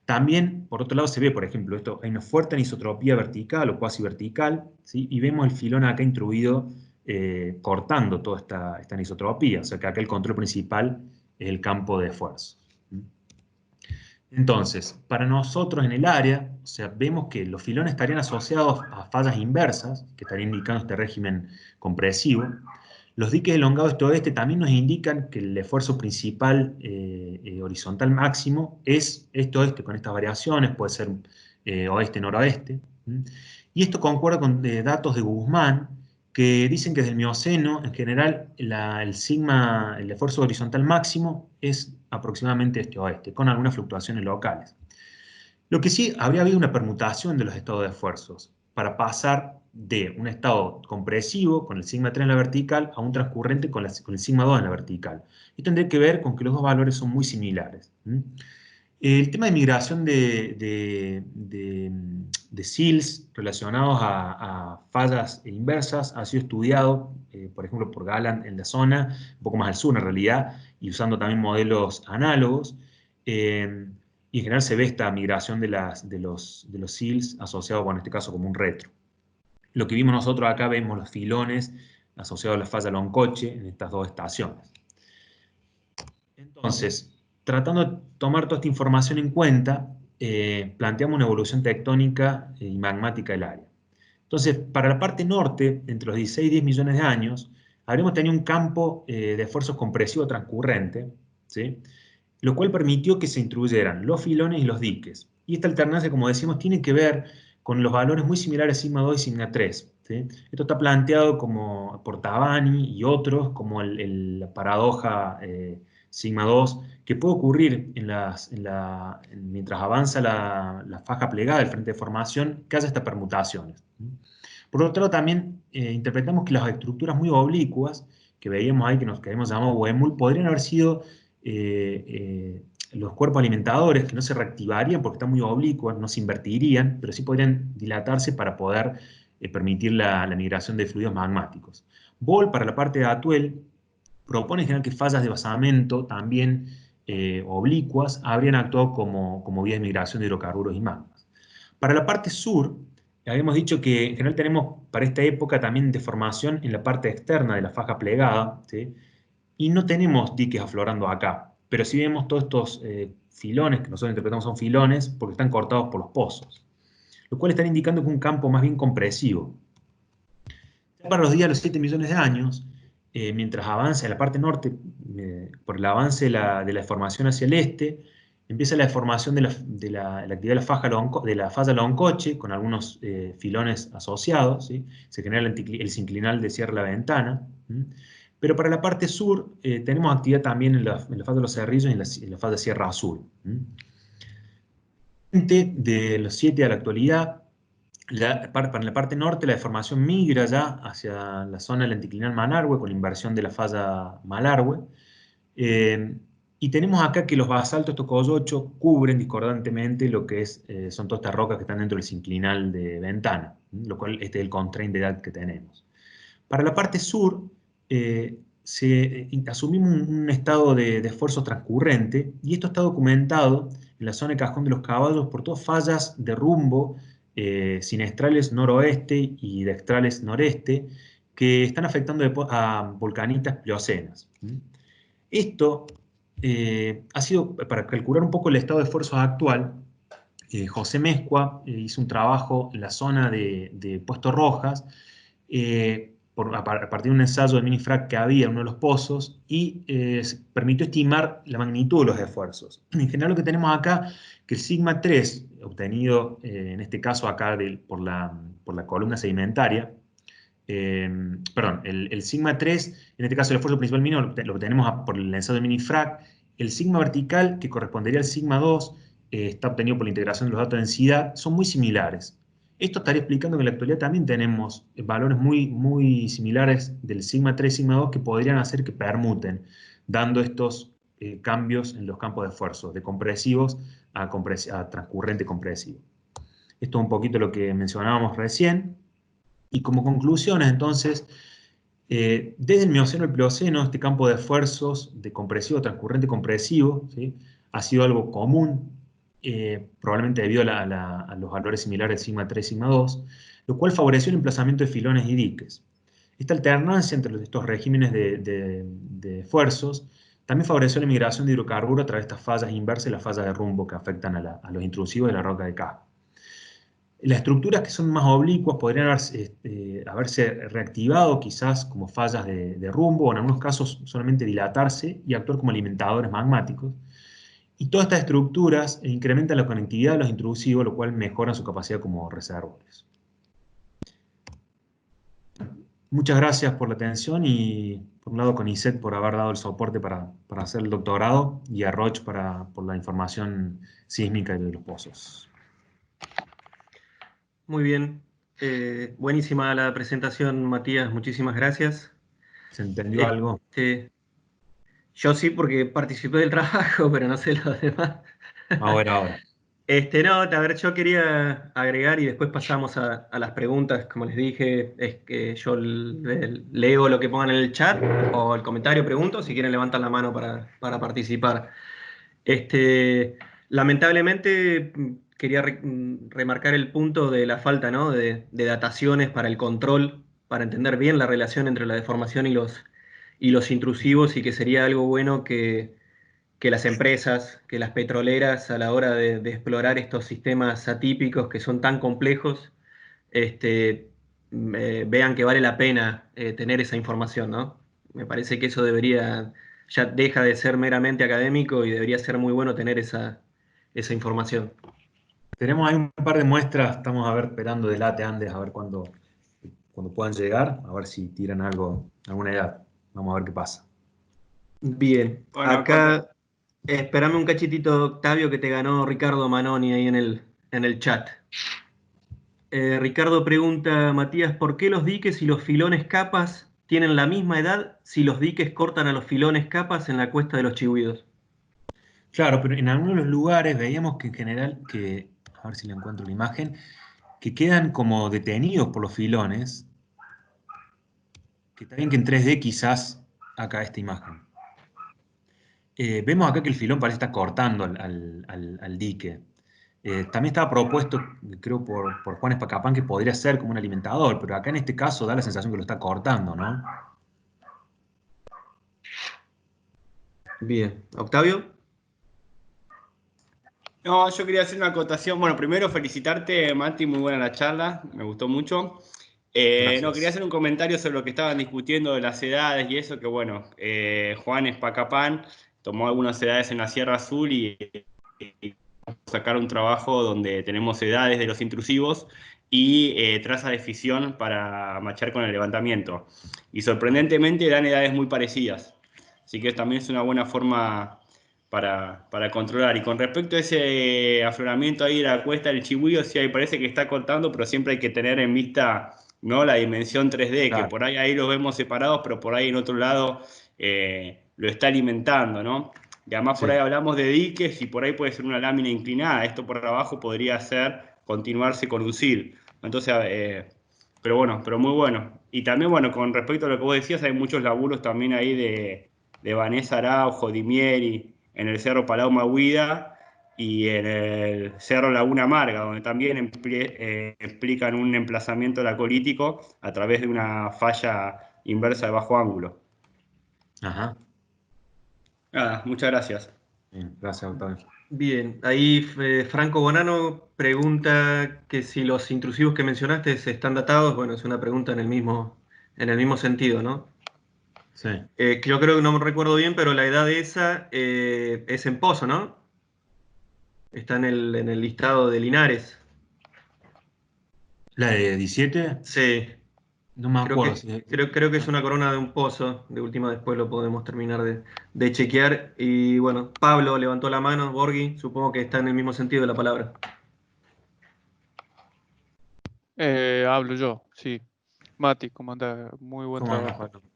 También, por otro lado, se ve, por ejemplo, hay una fuerte anisotropía vertical o cuasi vertical, ¿sí? Y vemos el filón acá intruido cortando toda esta anisotropía, o sea que acá el control principal es el campo de esfuerzo. Entonces, para nosotros en el área, o sea, vemos que los filones estarían asociados a fallas inversas, que estarían indicando este régimen compresivo. Los diques elongados este-oeste también nos indican que el esfuerzo principal horizontal máximo es este-oeste con estas variaciones, puede ser oeste-noroeste. Y esto concuerda con datos de Guzmán, que dicen que desde el Mioceno, en general, el esfuerzo horizontal máximo es aproximadamente este-oeste, con algunas fluctuaciones locales. Lo que sí, habría habido una permutación de los estados de esfuerzos para pasar de un estado compresivo con el sigma 3 en la vertical a un transcurrente con el sigma 2 en la vertical. Esto tendría que ver con que los dos valores son muy similares. El tema de migración de SILS relacionados a fallas inversas ha sido estudiado, por ejemplo, por Galland en la zona, un poco más al sur en realidad, y usando también modelos análogos. Y en general se ve esta migración de los SILS asociado con, en este caso, como un retro. Lo que vimos nosotros acá, vemos los filones asociados a la falla Loncoche en estas dos estaciones. Entonces, tratando de tomar toda esta información en cuenta, planteamos una evolución tectónica y magmática del área. Entonces, para la parte norte, entre los 16 y 10 millones de años, habremos tenido un campo de esfuerzos compresivo transcurrente, ¿sí? Lo cual permitió que se introdujeran los filones y los diques. Y esta alternancia, como decimos, tiene que ver con los valores muy similares sigma 2 y sigma 3. ¿Sí? Esto está planteado por Tabani y otros, como la paradoja sigma 2, que puede ocurrir mientras avanza la faja plegada del frente de formación, que haya estas permutaciones. Por otro lado, también interpretamos que las estructuras muy oblicuas, que veíamos ahí, que hemos llamado Wemul, podrían haber sido los cuerpos alimentadores que no se reactivarían porque están muy oblicuos, no se invertirían, pero sí podrían dilatarse para poder permitir la migración de fluidos magmáticos. Boll, para la parte de Atuel, propone en general que fallas de basamento también oblicuas habrían actuado como vías de migración de hidrocarburos y magmas. Para la parte sur, habíamos dicho que en general tenemos para esta época también deformación en la parte externa de la faja plegada, ¿sí? Y no tenemos diques aflorando acá, pero sí vemos todos estos filones, que nosotros interpretamos son filones, porque están cortados por los pozos, lo cual está indicando que un campo más bien compresivo. Ya para los días de los 7 millones de años, mientras avanza en la parte norte, por el avance de la deformación hacia el este, empieza la deformación de la actividad de la falla Loncoche, con algunos filones asociados, ¿sí? Se genera el sinclinal de cierre la ventana. ¿Sí? Pero para la parte sur tenemos actividad también en la falla de los Cerrillos y en la falla de Sierra Azul. ¿Sí? De los 7 a la actualidad, para la parte norte la deformación migra ya hacia la zona del anticlinal Malargüe con la inversión de la falla Malargüe. Y tenemos acá que los basaltos Tocoyocho cubren discordantemente lo que son todas estas rocas que están dentro del sinclinal de ventana, lo cual este es el constraint de edad que tenemos. Para la parte sur, asumimos un estado de esfuerzo transcurrente, y esto está documentado en la zona de Cajón de los Caballos por todas fallas de rumbo sinestrales noroeste y dextrales noreste que están afectando a volcanitas pliocenas. Esto ha sido, para calcular un poco el estado de esfuerzos actual, José Mezcua hizo un trabajo en la zona de Puesto Rojas, a partir de un ensayo de minifrac que había en uno de los pozos, y permitió estimar la magnitud de los esfuerzos. En general lo que tenemos acá, que el sigma 3, obtenido en este caso acá por la columna sedimentaria, perdón, el sigma 3, en este caso el esfuerzo principal mínimo lo tenemos por el ensayo de minifrac. El sigma vertical, que correspondería al sigma 2, está obtenido por la integración de los datos de densidad, son muy similares. Esto estaría explicando que en la actualidad también tenemos valores muy similares del sigma 3 y sigma 2 que podrían hacer que permuten, dando estos cambios en los campos de esfuerzo, de compresivos a transcurrente compresivo. Esto es un poquito lo que mencionábamos recién. Y como conclusiones, entonces, desde el Mioceno al Plioceno, este campo de esfuerzos de compresivo, transcurrente, compresivo, ¿sí? Ha sido algo común, probablemente debido a los valores similares de sigma 3 y sigma 2, lo cual favoreció el emplazamiento de filones y diques. Esta alternancia entre estos regímenes de esfuerzos también favoreció la migración de hidrocarburos a través de estas fallas inversas y las fallas de rumbo que afectan a los intrusivos de la roca de casco. Las estructuras que son más oblicuas podrían haberse reactivado quizás como fallas de rumbo, o en algunos casos solamente dilatarse y actuar como alimentadores magmáticos. Y todas estas estructuras incrementan la conectividad de los intrusivos, lo cual mejora su capacidad como reservorios. Muchas gracias por la atención, y por un lado con ISET por haber dado el soporte para hacer el doctorado, y a Roche por la información sísmica de los pozos. Muy bien. Buenísima la presentación, Matías. Muchísimas gracias. ¿Se entendió algo? Yo sí, porque participé del trabajo, pero no sé los demás. Ahora. No, a ver, yo quería agregar, y después pasamos a las preguntas. Como les dije, es que yo leo lo que pongan en el chat o el comentario, pregunto. Si quieren, levantan la mano para participar. Lamentablemente, quería remarcar el punto de la falta, ¿no?, de dataciones para el control, para entender bien la relación entre la deformación y los intrusivos, y que sería algo bueno que las empresas, que las petroleras, a la hora de explorar estos sistemas atípicos que son tan complejos, vean que vale la pena tener esa información, ¿no? Me parece que eso ya deja de ser meramente académico, y debería ser muy bueno tener esa información. Tenemos ahí un par de muestras, estamos esperando de Late Andes, a ver cuándo puedan llegar, a ver si tiran alguna edad. Vamos a ver qué pasa. Bien, bueno, acá esperame un cachitito, Octavio, que te ganó Ricardo Manoni ahí en el chat. Ricardo pregunta, Matías, ¿por qué los diques y los filones capas tienen la misma edad si los diques cortan a los filones capas en la cuesta de los Chihuidos? Claro, pero en algunos de los lugares veíamos que en general, a ver si le encuentro la imagen, que quedan como detenidos por los filones, que está bien que en 3D quizás acá esta imagen. Vemos acá que el filón parece estar cortando al dique. También estaba propuesto, creo, por Juan Espacapán, que podría ser como un alimentador, pero acá en este caso da la sensación que lo está cortando, ¿no? Bien. ¿Octavio? No, yo quería hacer una acotación. Bueno, primero felicitarte, Mati, muy buena la charla, me gustó mucho. No, quería Gracias. hacer un comentario sobre lo que estaban discutiendo de las edades y eso, que bueno, Juan Espacapán tomó algunas edades en la Sierra Azul y sacar un trabajo donde tenemos edades de los intrusivos y trazas de fisión para machar con el levantamiento. Y sorprendentemente dan edades muy parecidas. Así que también es una buena forma para controlar. Y con respecto a ese afloramiento ahí de la cuesta del Chihuío, sí, ahí parece que está cortando, pero siempre hay que tener en vista, ¿no?, la dimensión 3D, que Claro, por ahí los vemos separados, pero por ahí en otro lado lo está alimentando, ¿no? Y además por ahí sí. hablamos de diques y por ahí puede ser una lámina inclinada. Esto por abajo podría ser continuarse conducir. Entonces, pero bueno, pero muy bueno. Y también, bueno, con respecto a lo que vos decías, hay muchos laburos también ahí de Vanessa Araujo, Dimieri, en el Cerro Paloma Huida y en el Cerro Laguna Amarga, donde también explican un emplazamiento lacolítico a través de una falla inversa de bajo ángulo. Ajá. Nada, muchas gracias. Bien, gracias, Octavio. Bien, ahí Franco Bonano pregunta que si los intrusivos que mencionaste están datados. Bueno, es una pregunta en el mismo sentido, ¿no? Sí. Que yo creo que no me recuerdo bien, pero la edad de esa es en Pozo, ¿no? Está en el listado de Linares. ¿La de 17? Sí, No me acuerdo. creo que es una corona de un pozo. De última, después lo podemos terminar de chequear. Y bueno, Pablo levantó la mano, Borghi, supongo que está en el mismo sentido de la palabra. Hablo yo, sí. Mati, ¿cómo anda? Muy buen ¿Cómo andas, trabajo. Pablo?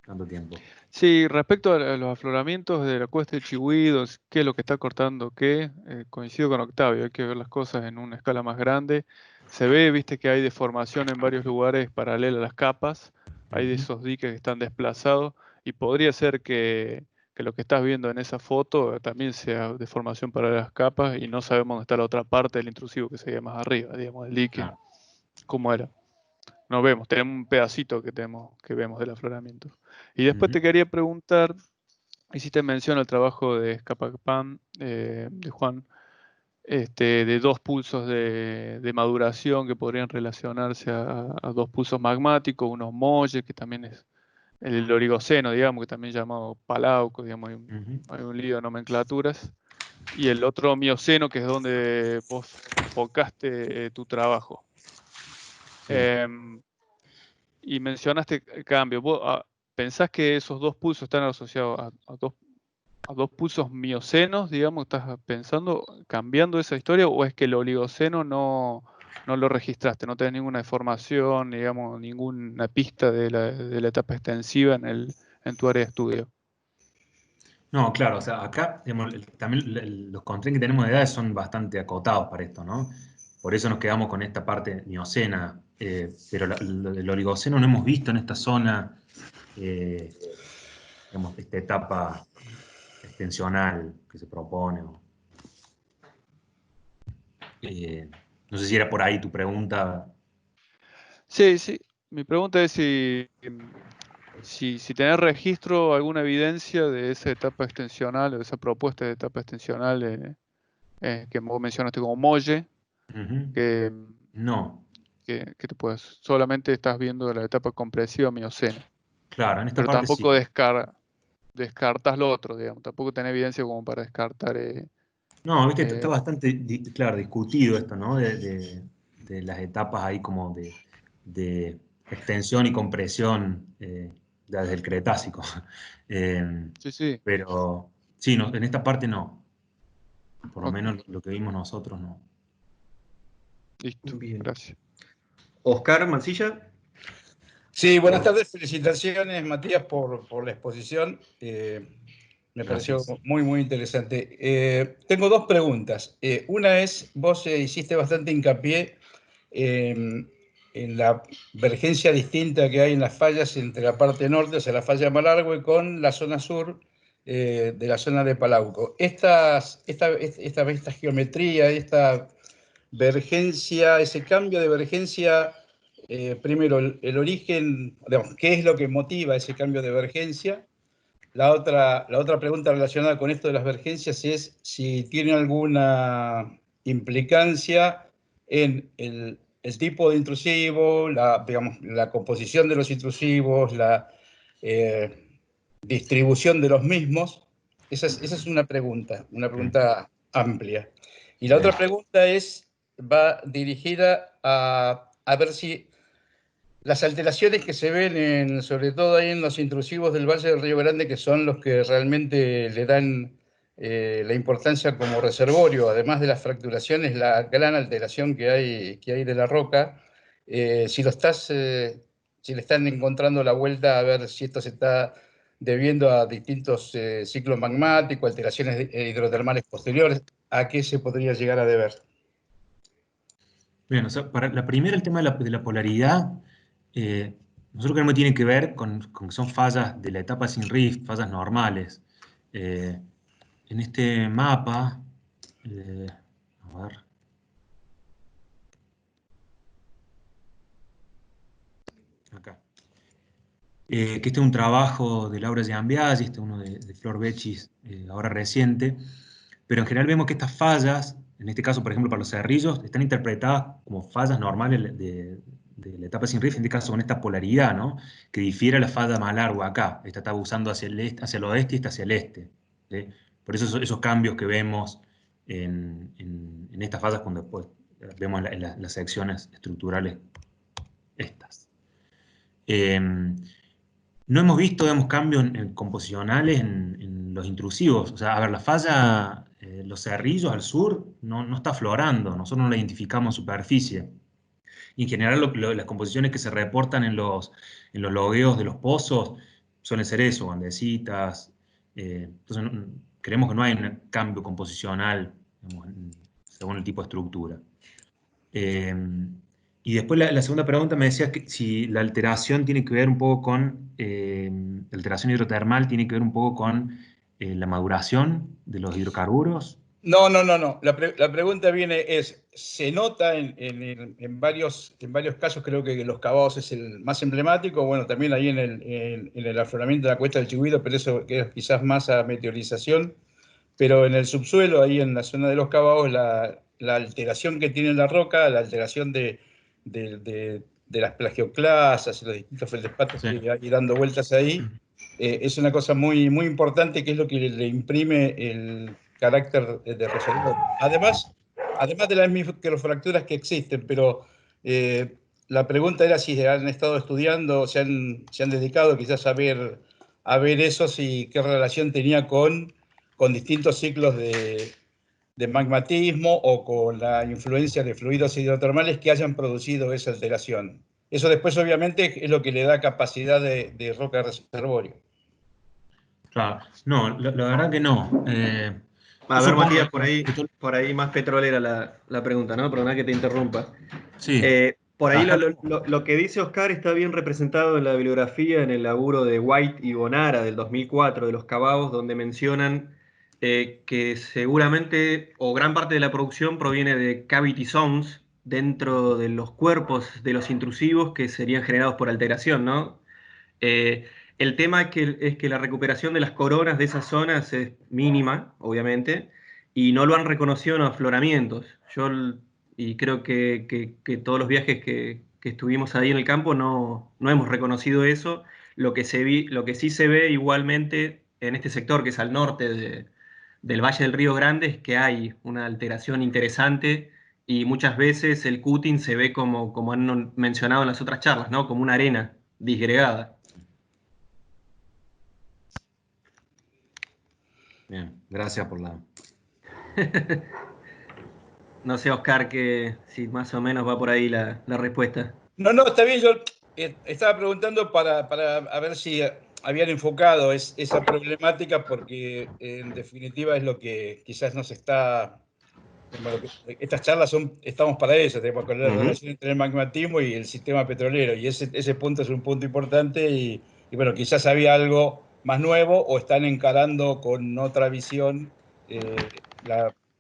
Tanto tiempo. Sí, respecto a los afloramientos de la cuesta de Chihuidos, qué es lo que está cortando qué, coincido con Octavio, hay que ver las cosas en una escala más grande. Se ve, viste, que hay deformación en varios lugares paralelas a las capas, hay de Ujú. esos diques que están desplazados y podría ser que lo que estás viendo en esa foto también sea deformación paralela a las capas y no sabemos dónde está la otra parte del intrusivo que sería más arriba, digamos, del dique, Claro. cómo era. No vemos, tenemos un pedacito que vemos del afloramiento. Y después Ujú. te quería preguntar, hiciste mención al trabajo de Escapapán, de Juan, de dos pulsos de maduración que podrían relacionarse a dos pulsos magmáticos, unos molles, que también es el oligoceno, digamos, que también llamado palauco, digamos, Ujú. hay un lío de nomenclaturas, y el otro mioceno, que es donde vos enfocaste tu trabajo. Sí. Em, Y mencionaste el cambio. ¿Vos pensás que esos dos pulsos están asociados a dos pulsos miocenos, digamos? ¿Estás pensando cambiando esa historia o es que el oligoceno no lo registraste? ¿No tenés ninguna información, digamos, ninguna pista de la etapa extensiva en tu área de estudio? No, claro, o sea, acá digamos, también los constraints que tenemos de edades son bastante acotados para esto, ¿no? Por eso nos quedamos con esta parte miocena, pero el oligoceno no hemos visto en esta zona, eh, digamos, esta etapa extensional que se propone. Eh, no sé si era por ahí tu pregunta. Sí, sí. Mi pregunta es si tenés registro, alguna evidencia de esa etapa extensional o de esa propuesta de etapa extensional que vos mencionaste como Molle, Ujú. que, No, que te puedes, solamente estás viendo la etapa compresiva mioceno, claro, en esta pero parte tampoco sí. descartas lo otro, digamos, tampoco tenés evidencia como para descartar. No, viste, está Eh, bastante, claro, discutido esto, ¿no? De las etapas ahí como de extensión y compresión desde el Cretácico. Eh, sí, sí, pero sí, no, en esta parte no. Por lo ok, menos lo que vimos nosotros no. listo, Bien. gracias. Oscar Mancilla. Sí, buenas tardes. Felicitaciones, Matías, por la exposición. Me Gracias. pareció muy, muy interesante. Tengo dos preguntas. Una es, vos hiciste bastante hincapié en la vergencia distinta que hay en las fallas entre la parte norte, o sea, la falla de Malargüe, con la zona sur de la zona de Palauco. Esta geometría, esta vergencia, ese cambio de vergencia, primero el origen, digamos, ¿qué es lo que motiva ese cambio de vergencia? La otra pregunta relacionada con esto de las vergencias es si tiene alguna implicancia en el tipo de intrusivo, digamos, la composición de los intrusivos, la distribución de los mismos. Esa es una pregunta amplia. Y la otra pregunta va dirigida a ver si las alteraciones que se ven, sobre todo ahí en los intrusivos del Valle del Río Grande, que son los que realmente le dan la importancia como reservorio, además de las fracturaciones, la gran alteración que hay de la roca, si le están encontrando la vuelta a ver si esto se está debiendo a distintos ciclos magmáticos, alteraciones hidrotermales posteriores, ¿a qué se podría llegar a deber? Bien, o sea, para la primera, el tema de la polaridad, nosotros creemos que tiene que ver con que son fallas de la etapa sin rift, fallas normales. En este mapa, a ver. Acá. Que este es un trabajo de Laura Giambiasi, este es uno de Flor Bechis, ahora reciente, pero en general vemos que estas fallas, en este caso, por ejemplo, para los cerrillos, están interpretadas como fallas normales de la etapa sin rift, en este caso con esta polaridad, ¿no? Que difiere a la falla Malargüe acá. Esta está usando hacia el este, hacia el oeste y esta hacia el este. ¿Sí? Por eso esos cambios que vemos en estas fallas cuando después vemos las secciones estructurales estas. No hemos visto, digamos, cambios composicionales en los intrusivos. O sea, a ver, la falla, los cerrillos al sur no está aflorando, nosotros no la identificamos en superficie. Y en general las composiciones que se reportan en los logueos de los pozos suelen ser eso, andesitas. Entonces creemos que no hay un cambio composicional, digamos, según el tipo de estructura. Y después la segunda pregunta me decía que si la alteración tiene que ver un poco con, la alteración hidrotermal tiene que ver un poco con la maduración de los hidrocarburos. No. La pregunta ¿se nota en varios casos? Creo que Los Cavados es el más emblemático, bueno, también ahí en el afloramiento de la cuesta del Chigüiro, pero eso que es quizás más a meteorización, pero en el subsuelo, ahí en la zona de Los Cavados, la alteración que tiene la roca, la alteración de las plagioclasas y los distintos feldespatos que hay dando vueltas ahí, es una cosa muy, muy importante, que es lo que le imprime el carácter de reservorio. Además de las microfracturas que existen, pero la pregunta era si han estado estudiando, se han dedicado quizás a ver eso, y qué relación tenía con distintos ciclos de magmatismo o con la influencia de fluidos hidrotermales que hayan producido esa alteración. Eso después, obviamente, es lo que le da capacidad de roca reservorio. Claro, no, la verdad que no. A ver, Matías, por ahí más petrolera la pregunta, ¿no? Perdona que te interrumpa. Sí. Por ahí lo que dice Oscar está bien representado en la bibliografía, en el laburo de White y Bonara del 2004 de Los Cavados, donde mencionan que seguramente, o gran parte de la producción proviene de cavity zones dentro de los cuerpos de los intrusivos que serían generados por alteración, ¿no? El tema es que la recuperación de las coronas de esas zonas es mínima, obviamente, y no lo han reconocido en afloramientos. Y creo que todos los viajes que estuvimos ahí en el campo no hemos reconocido eso. Lo que sí se ve igualmente en este sector, que es al norte del Valle del Río Grande, es que hay una alteración interesante y muchas veces el cutting se ve como han mencionado en las otras charlas, ¿no? Como una arena disgregada. Bien, gracias por la... No sé, Oscar, si más o menos va por ahí la respuesta. No, está bien. Yo estaba preguntando para ver si habían enfocado esa problemática porque en definitiva es lo que quizás nos está... Bueno, estas charlas estamos para eso, tenemos que hablar de la relación entre el magmatismo y el sistema petrolero, y ese punto es un punto importante y bueno, quizás había algo más nuevo o están encarando con otra visión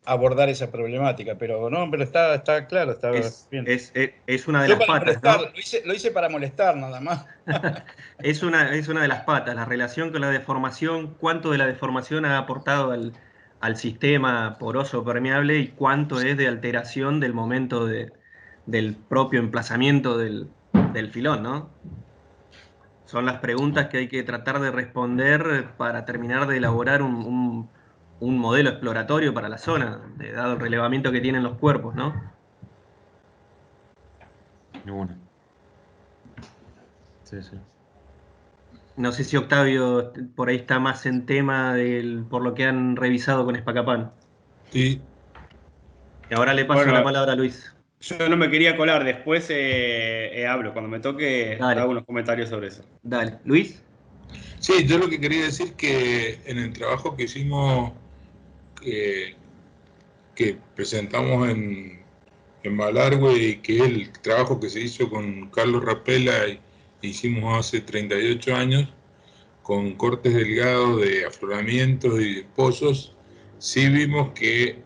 abordar esa problemática, pero no, pero está claro, está bien. Es una de Yo las para patas, molestar, ¿no? lo hice para molestar nada más. Es una de las patas, la relación con la deformación, cuánto de la deformación ha aportado al sistema poroso permeable y cuánto es de alteración del momento del propio emplazamiento del filón, ¿no? Son las preguntas que hay que tratar de responder para terminar de elaborar un modelo exploratorio para la zona, dado el relevamiento que tienen los cuerpos, ¿no? Ninguna. Sí, sí. No sé si Octavio por ahí está más en tema por lo que han revisado con Espacapán. Sí. Y ahora le paso la palabra a Luis. Yo no me quería colar, después hablo. Cuando me toque, Dale. hago unos comentarios sobre eso. Dale. ¿Luis? Sí, yo lo que quería decir que en el trabajo que hicimos, que presentamos en Malargüe, y que es el trabajo que se hizo con Carlos Rapella hicimos hace 38 años, con cortes delgados de afloramientos y de pozos, sí vimos que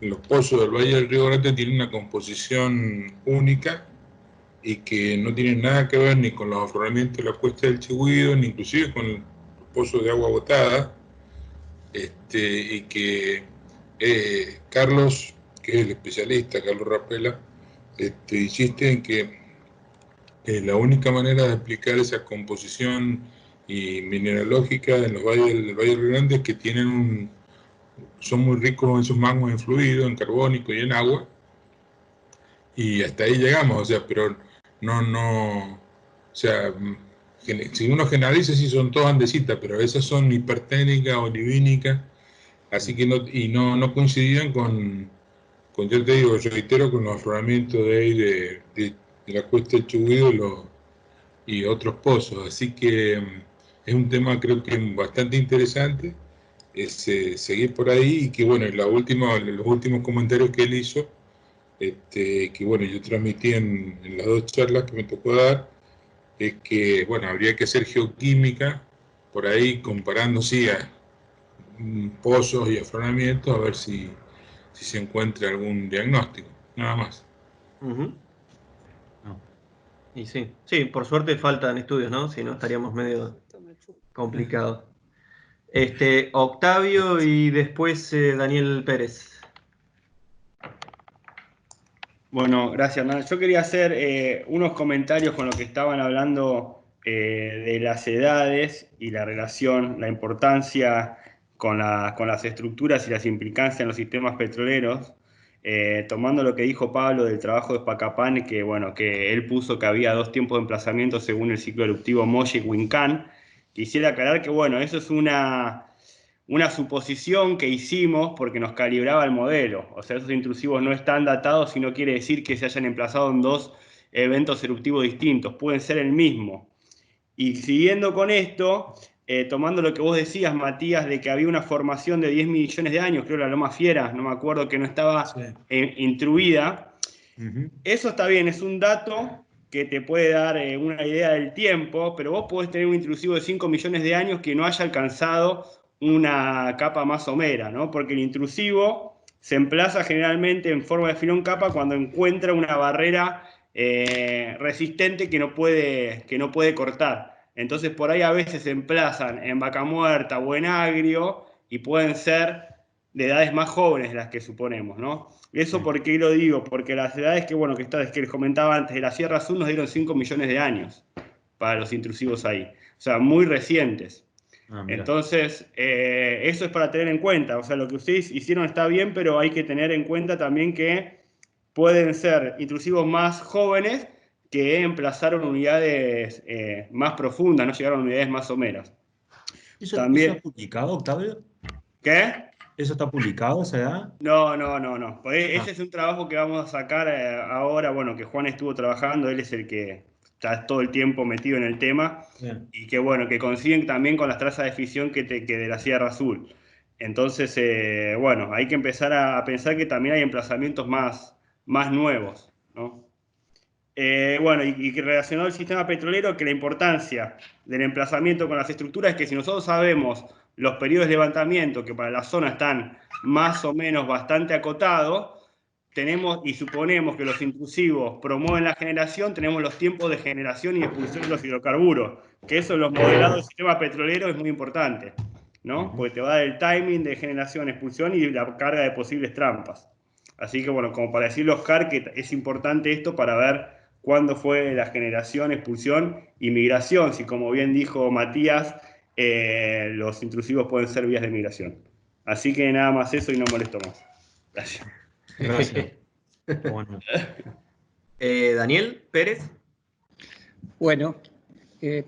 los pozos del Valle del Río Grande tienen una composición única y que no tienen nada que ver ni con los afloramientos de la cuesta del Chigüiro, ni inclusive con los pozos de agua botada, y que Carlos, que es el especialista, Carlos Rapella, insiste en que la única manera de explicar esa composición y mineralógica en los valles del Valle del Río Grande es que son muy ricos en sus magmas en fluido, en carbónico y en agua, y hasta ahí llegamos, o sea, pero o sea, si uno generaliza, sí son todas andesitas, pero esas son hiperténicas o livínicas, así que no coincidían yo te digo, yo reitero, con los afloramientos de la cuesta del Chubut y otros pozos, así que es un tema creo que bastante interesante, seguir por ahí, y que bueno, los últimos comentarios que él hizo, que bueno, yo transmití en las dos charlas que me tocó dar, es que bueno, habría que hacer geoquímica por ahí comparando pozos y afloramientos, a ver si se encuentra algún diagnóstico, nada más. Y sí, por suerte faltan estudios, ¿no? Si no estaríamos medio complicados. Octavio y después Daniel Pérez. Bueno, gracias, Hernán. Yo quería hacer unos comentarios con lo que estaban hablando de las edades y la relación, la importancia con las estructuras y las implicancias en los sistemas petroleros, tomando lo que dijo Pablo del trabajo de Espacapán, que bueno, que él puso que había dos tiempos de emplazamiento según el ciclo eruptivo Molle-Wincan. Quisiera aclarar que bueno, eso es una suposición que hicimos porque nos calibraba el modelo. O sea, esos intrusivos no están datados y no quiere decir que se hayan emplazado en dos eventos eruptivos distintos, pueden ser el mismo. Y siguiendo con esto, tomando lo que vos decías, Matías, de que había una formación de 10 millones de años, creo la Loma Fiera, no me acuerdo, que no estaba intruida. Eso está bien, es un dato que te puede dar una idea del tiempo, pero vos podés tener un intrusivo de 5 millones de años que no haya alcanzado una capa más somera, ¿no? Porque el intrusivo se emplaza generalmente en forma de filón capa cuando encuentra una barrera resistente que no puede cortar. Entonces por ahí a veces se emplazan en Vaca Muerta o en Agrio y pueden ser de edades más jóvenes las que suponemos, ¿no? ¿Eso por qué lo digo? Porque las edades que les comentaba antes de la Sierra Azul nos dieron 5 millones de años para los intrusivos ahí. O sea, muy recientes. Entonces, eso es para tener en cuenta. O sea, lo que ustedes hicieron está bien, pero hay que tener en cuenta también que pueden ser intrusivos más jóvenes que emplazaron unidades más profundas, no llegaron a unidades más someras. ¿Eso También, está publicado, Octavio? ¿qué? ¿Eso está publicado, esa edad? No. Pues ese es un trabajo que vamos a sacar ahora, bueno, que Juan estuvo trabajando, él es el que está todo el tiempo metido en el tema, Bien. y que bueno, que coinciden también con las trazas de fisión que de la Sierra Azul. Entonces, bueno, hay que empezar a pensar que también hay emplazamientos más nuevos, ¿no? Bueno, y relacionado al sistema petrolero, que la importancia del emplazamiento con las estructuras es que si nosotros sabemos los periodos de levantamiento, que para la zona están más o menos bastante acotados, tenemos y suponemos que los intrusivos promueven la generación, tenemos los tiempos de generación y expulsión de los hidrocarburos, que eso en los modelados del sistema petrolero es muy importante, ¿no? Porque te va a dar el timing de generación, expulsión y la carga de posibles trampas. Así que bueno, como para decirle a Oscar que es importante esto para ver cuándo fue la generación, expulsión y migración, si como bien dijo Matías, los intrusivos pueden ser vías de migración. Así que nada más eso y no molesto más. Gracias. Gracias. Bueno. Daniel Pérez. Bueno,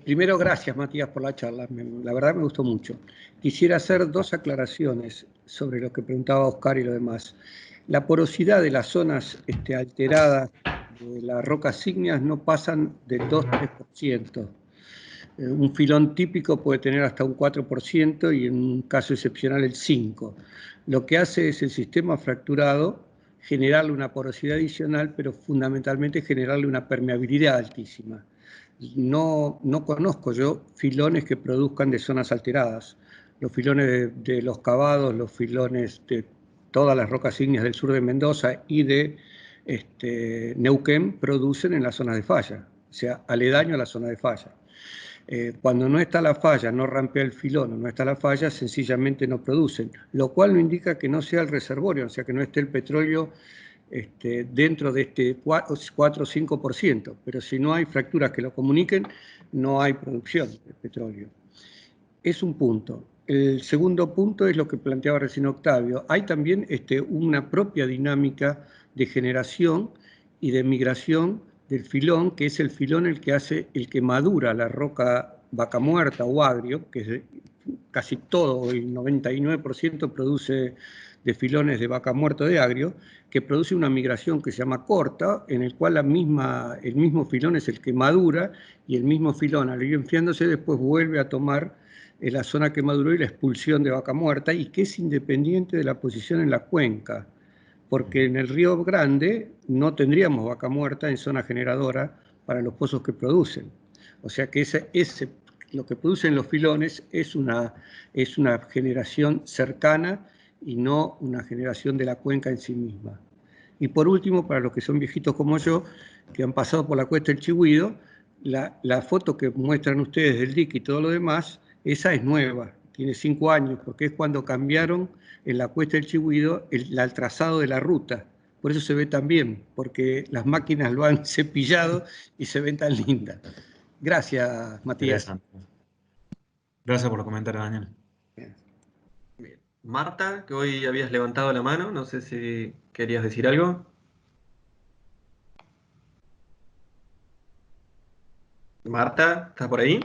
primero gracias Matías por la charla, la verdad me gustó mucho. Quisiera hacer dos aclaraciones sobre lo que preguntaba Oscar y lo demás. La porosidad de las zonas alteradas de las rocas ígneas no pasan del 2-3%. Un filón típico puede tener hasta un 4% y en un caso excepcional el 5%. Lo que hace es el sistema fracturado generarle una porosidad adicional, pero fundamentalmente generarle una permeabilidad altísima. No conozco yo filones que produzcan de zonas alteradas. Los filones de los cavados, los filones de todas las rocas ígneas del sur de Mendoza y de Neuquén producen en las zonas de falla, o sea, aledaño a la zona de falla. Cuando no está la falla, no rampea el filón o no está la falla, sencillamente no producen, lo cual no indica que no sea el reservorio, o sea, que no esté el petróleo dentro de este 4 o 5%, pero si no hay fracturas que lo comuniquen, no hay producción de petróleo. Es un punto. El segundo punto es lo que planteaba recién Octavio. Hay también una propia dinámica de generación y de migración del filón, que es el filón el que madura la roca vaca muerta o agrio, que es casi todo, el 99% produce de filones de vaca muerta de agrio, que produce una migración que se llama corta, en el cual el mismo filón es el que madura, y el mismo filón, al ir enfriándose, después vuelve a tomar la zona que maduró y la expulsión de vaca muerta, y que es independiente de la posición en la cuenca, porque en el Río Grande no tendríamos vaca muerta en zona generadora para los pozos que producen. O sea que lo que producen los filones es una generación cercana y no una generación de la cuenca en sí misma. Y por último, para los que son viejitos como yo, que han pasado por la cuesta del Chigüido, la foto que muestran ustedes del dique y todo lo demás, esa es nueva, tiene 5 años, porque es cuando cambiaron en la cuesta del Chigüido el trazado de la ruta. Por eso se ve tan bien, porque las máquinas lo han cepillado y se ven tan lindas. Gracias, Matías. Gracias por los comentarios, Daniel. Bien. Marta, que hoy habías levantado la mano, no sé si querías decir algo. Marta, ¿estás por ahí?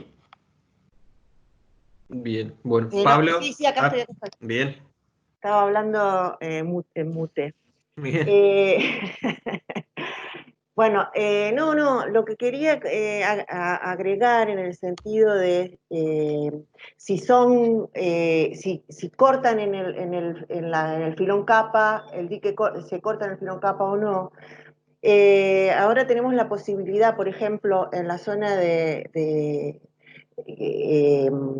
Bien, bueno, Pablo. Sí, acá estoy. Bien. Estaba hablando en mute. Bien. Bueno, lo que quería agregar en el sentido de si cortan en el filón capa, el dique se corta en el filón capa o no. Ahora tenemos la posibilidad, por ejemplo, en la zona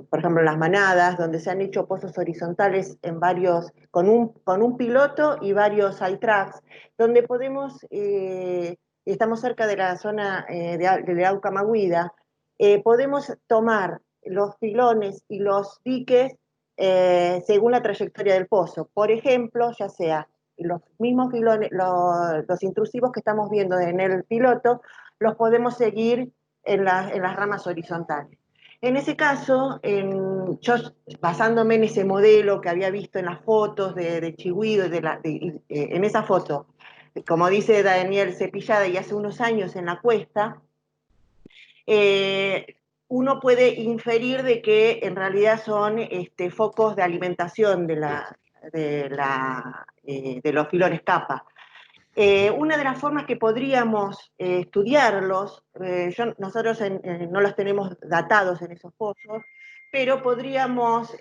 por ejemplo, en las manadas, donde se han hecho pozos horizontales con un piloto y varios side tracks, donde estamos cerca de la zona de Aucamaguida, podemos tomar los filones y los diques según la trayectoria del pozo. Por ejemplo, ya sea los mismos filones, los intrusivos que estamos viendo en el piloto, los podemos seguir en las ramas horizontales. En ese caso, yo basándome en ese modelo que había visto en las fotos de Chigüido, en esa foto, como dice Daniel, cepillada y hace unos años en la cuesta, uno puede inferir de que en realidad son focos de alimentación de los filones capa. Una de las formas que podríamos estudiarlos, nosotros no los tenemos datados en esos pozos, pero podríamos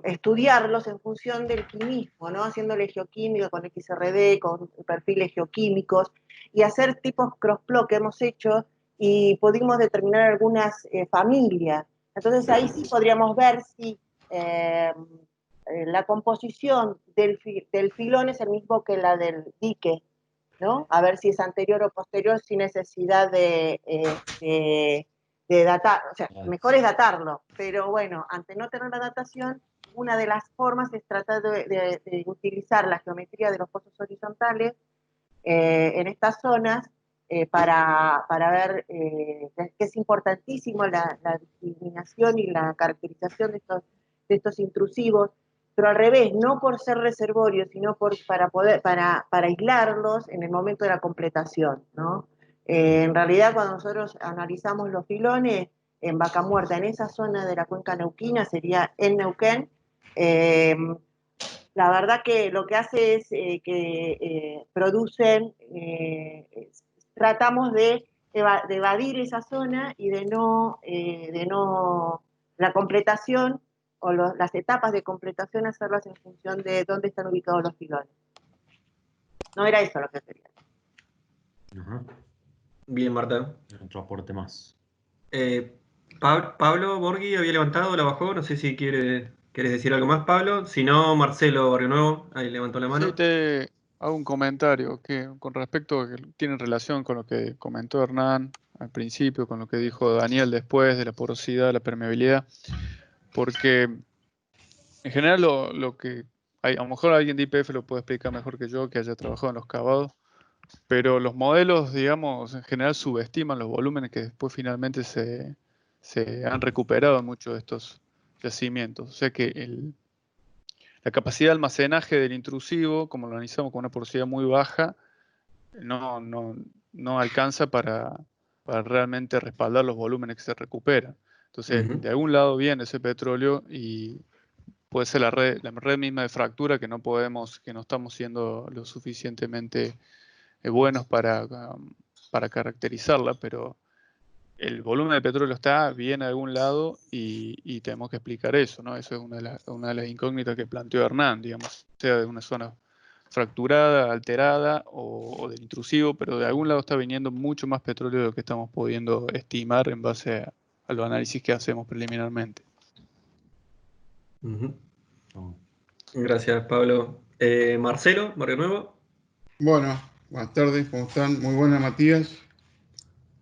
estudiarlos en función del quimismo, ¿no? Haciéndole geoquímica con XRD, con perfiles geoquímicos, y hacer tipos crossplot que hemos hecho y pudimos determinar algunas familias. Entonces ahí sí podríamos ver si la composición del filón es el mismo que la del dique, ¿no? A ver si es anterior o posterior sin necesidad de datar, o sea, mejor es datarlo, pero bueno, ante no tener la datación, una de las formas es tratar de utilizar la geometría de los pozos horizontales en estas zonas para ver que es importantísimo la discriminación y la caracterización de estos intrusivos, pero al revés, no por ser reservorios, sino para aislarlos en el momento de la completación, ¿no? En realidad, cuando nosotros analizamos los filones en Vaca Muerta, en esa zona de la cuenca neuquina, sería en Neuquén, la verdad que lo que hace es que producen, tratamos de evadir esa zona y de no la completación o las etapas de completación hacerlas en función de dónde están ubicados los filones. No era eso lo que quería. Bien, Marta. Otro aporte más. Pablo Borghi había levantado, la bajó. No sé si quieres decir algo más, Pablo. Si no, Marcelo Barrio Nuevo, ahí levantó la mano. Sí, te hago un comentario que con respecto a que tiene relación con lo que comentó Hernán al principio, con lo que dijo Daniel después de la porosidad, la permeabilidad, porque en general lo que a lo mejor alguien de IPF lo puede explicar mejor que yo, que haya trabajado en los cavados, pero los modelos, digamos, en general subestiman los volúmenes que después finalmente se han recuperado en muchos de estos yacimientos. O sea que la capacidad de almacenaje del intrusivo, como lo analizamos con una porosidad muy baja, no alcanza para realmente respaldar los volúmenes que se recuperan. Entonces, de algún lado viene ese petróleo y puede ser la red misma de fractura que no estamos siendo lo suficientemente buenos para caracterizarla, pero el volumen de petróleo viene de algún lado y tenemos que explicar eso, ¿no? Eso es una de las incógnitas que planteó Hernán, digamos, sea de una zona fracturada, alterada o del intrusivo, pero de algún lado está viniendo mucho más petróleo de lo que estamos pudiendo estimar en base a los análisis que hacemos preliminarmente. Gracias, Pablo. Marcelo, Barrio Nuevo. Bueno, buenas tardes, ¿cómo están? Muy buenas, Matías.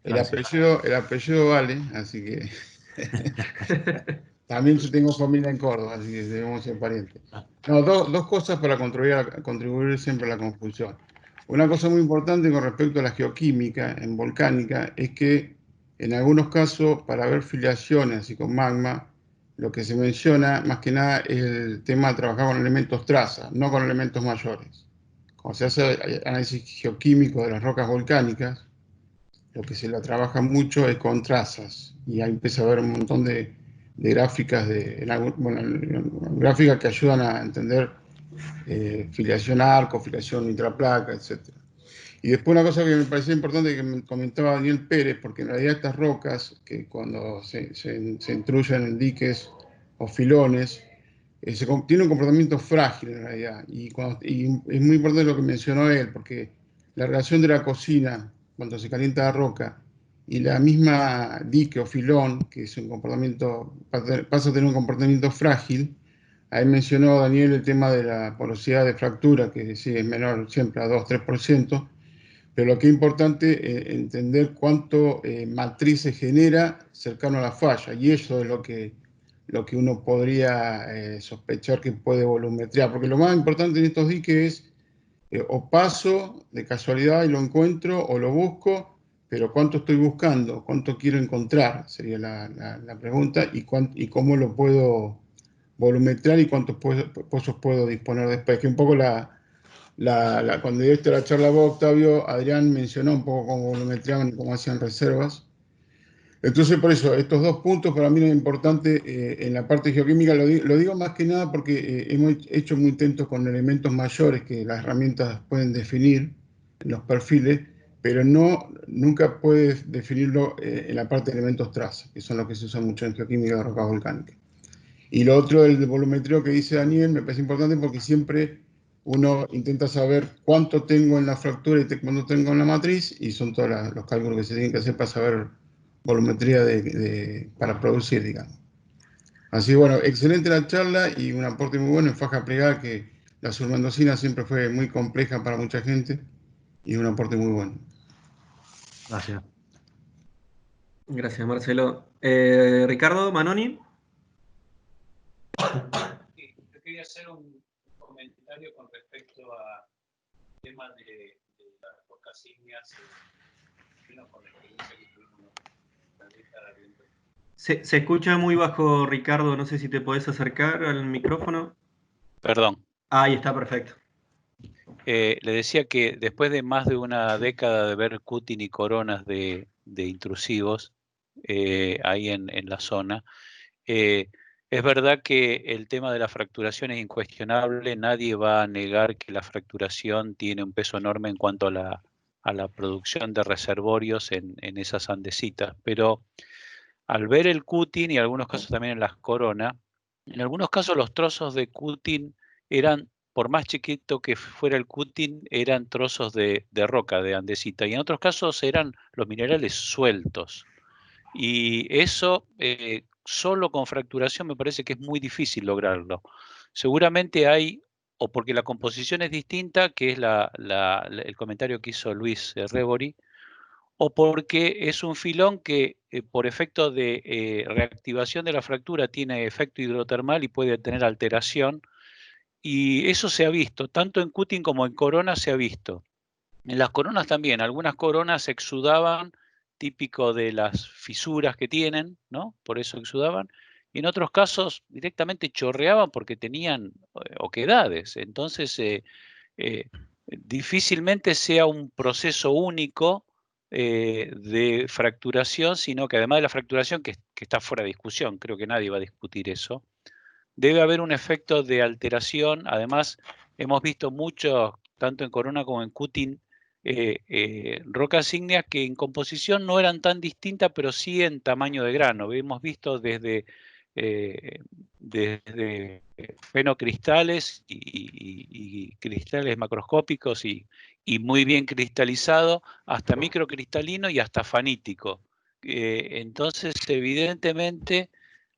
El apellido vale, así que también yo tengo familia en Córdoba, así que debemos ser parientes. No, dos cosas para contribuir siempre a la confusión. Una cosa muy importante con respecto a la geoquímica en volcánica es que en algunos casos, para ver filiaciones así con magma, lo que se menciona más que nada es el tema de trabajar con elementos traza, no con elementos mayores. Cuando se hace análisis geoquímico de las rocas volcánicas, lo que se la trabaja mucho es con trazas, y ahí empieza a haber un montón de gráficas, gráficas que ayudan a entender filiación arco, filiación intraplaca, etc. Y después una cosa que me parecía importante que me comentaba Daniel Pérez, porque en realidad estas rocas, que cuando se intruyen en diques o filones, tiene un comportamiento frágil en realidad, y es muy importante lo que mencionó él, porque la relación de la cocina, cuando se calienta la roca, y la misma dique o filón, que es un comportamiento, pasa a tener un comportamiento frágil. Ahí mencionó Daniel el tema de la porosidad de fractura, que sí es menor siempre a 2-3%, pero lo que es importante es entender cuánto matriz se genera cercano a la falla, y eso es lo que uno podría sospechar que puede volumetrear, porque lo más importante en estos diques es o paso de casualidad y lo encuentro, o lo busco, pero ¿cuánto estoy buscando? ¿Cuánto quiero encontrar? Sería la pregunta, y cómo lo puedo volumetrear y cuántos pozos puedo disponer después, que un poco cuando dio la charla vos, Octavio, Adrián mencionó un poco cómo volumetreaban y cómo hacían reservas. Entonces, por eso, estos dos puntos para mí es importante en la parte geoquímica. Lo digo más que nada porque hemos hecho muy intentos con elementos mayores que las herramientas pueden definir en los perfiles, pero nunca puedes definirlo en la parte de elementos traza, que son los que se usan mucho en geoquímica de rocas volcánicas. Y lo otro, el de volumetría que dice Daniel, me parece importante porque siempre uno intenta saber cuánto tengo en la fractura y cuánto tengo en la matriz, y son todos los cálculos que se tienen que hacer para saber volumetría para producir, digamos. Así, bueno, excelente la charla y un aporte muy bueno en faja plegada, que la surmendocina siempre fue muy compleja para mucha gente, y un aporte muy bueno. Gracias. Gracias, Marcelo. Ricardo Manoni. Yo quería hacer un comentario con respecto a temas de las rocas ígneas, con la experiencia que tuvimos en la década de 20. Se escucha muy bajo, Ricardo. No sé si te podés acercar al micrófono. Perdón. Ahí está, perfecto. Le decía que después de más de una década de ver Cutin y coronas de intrusivos ahí en la zona, es verdad que el tema de la fracturación es incuestionable. Nadie va a negar que la fracturación tiene un peso enorme en cuanto a la producción de reservorios en esas andesitas. Pero al ver el Cutin y en algunos casos también en las coronas, en algunos casos los trozos de Cutin eran, por más chiquito que fuera el Cutin, eran trozos de roca, de andesita, y en otros casos eran los minerales sueltos. Y eso solo con fracturación me parece que es muy difícil lograrlo. Seguramente hay, o porque la composición es distinta, que es el comentario que hizo Luis Rebori, o porque es un filón que por efecto de reactivación de la fractura tiene efecto hidrotermal y puede tener alteración. Y eso se ha visto, tanto en Cutin como en corona se ha visto. En las coronas también, algunas coronas exudaban, típico de las fisuras que tienen, ¿no? Por eso exudaban. Y en otros casos directamente chorreaban porque tenían oquedades. Entonces, difícilmente sea un proceso único de fracturación, sino que además de la fracturación, que está fuera de discusión, creo que nadie va a discutir eso, debe haber un efecto de alteración. Además, hemos visto mucho, tanto en corona como en Cutin, rocas ígneas que en composición no eran tan distintas, pero sí en tamaño de grano. Hemos visto desde fenocristales y cristales macroscópicos y muy bien cristalizado, hasta microcristalino y hasta fanítico. Entonces, evidentemente,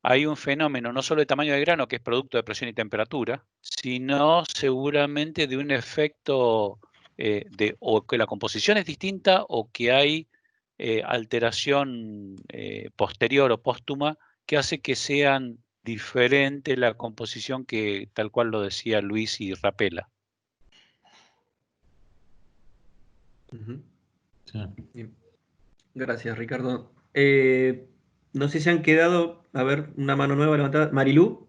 hay un fenómeno no solo de tamaño de grano, que es producto de presión y temperatura, sino seguramente de un efecto o que la composición es distinta o que hay alteración posterior o póstuma que hace que sean diferente la composición, que tal cual lo decía Luis y Rapela. Sí. Bien. Gracias, Ricardo. No sé si han quedado, a ver, una mano nueva levantada. Marilú.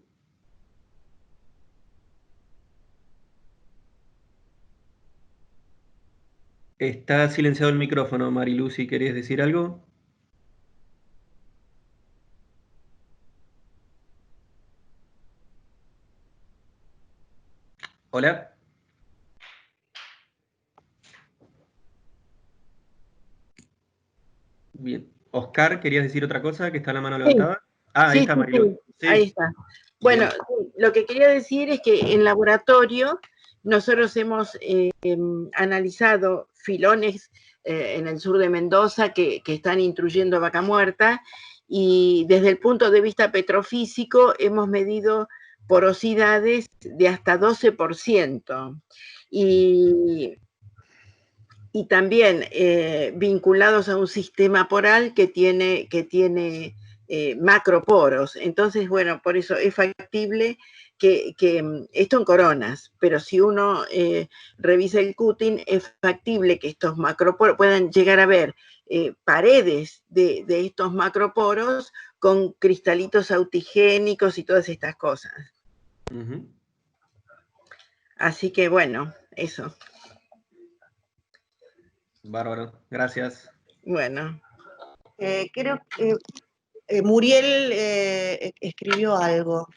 Está silenciado el micrófono, Marilú, si querías decir algo. Hola. Bien. Oscar, ¿querías decir otra cosa? Que está la mano levantada. Ah, ahí está, Marilú. Sí. Ahí está. Bueno, lo que quería decir es que en laboratorio nosotros hemos analizado filones en el sur de Mendoza que están intruyendo vaca muerta, y desde el punto de vista petrofísico hemos medido porosidades de hasta 12%. Y también vinculados a un sistema poral que tiene macroporos. Entonces, bueno, por eso es factible que esto en coronas, pero si uno revisa el Cutin, es factible que estos macroporos puedan llegar a ver paredes de estos macroporos con cristalitos autigénicos y todas estas cosas. Así que, bueno, eso. Bárbaro, gracias. Bueno. Creo que Muriel escribió algo.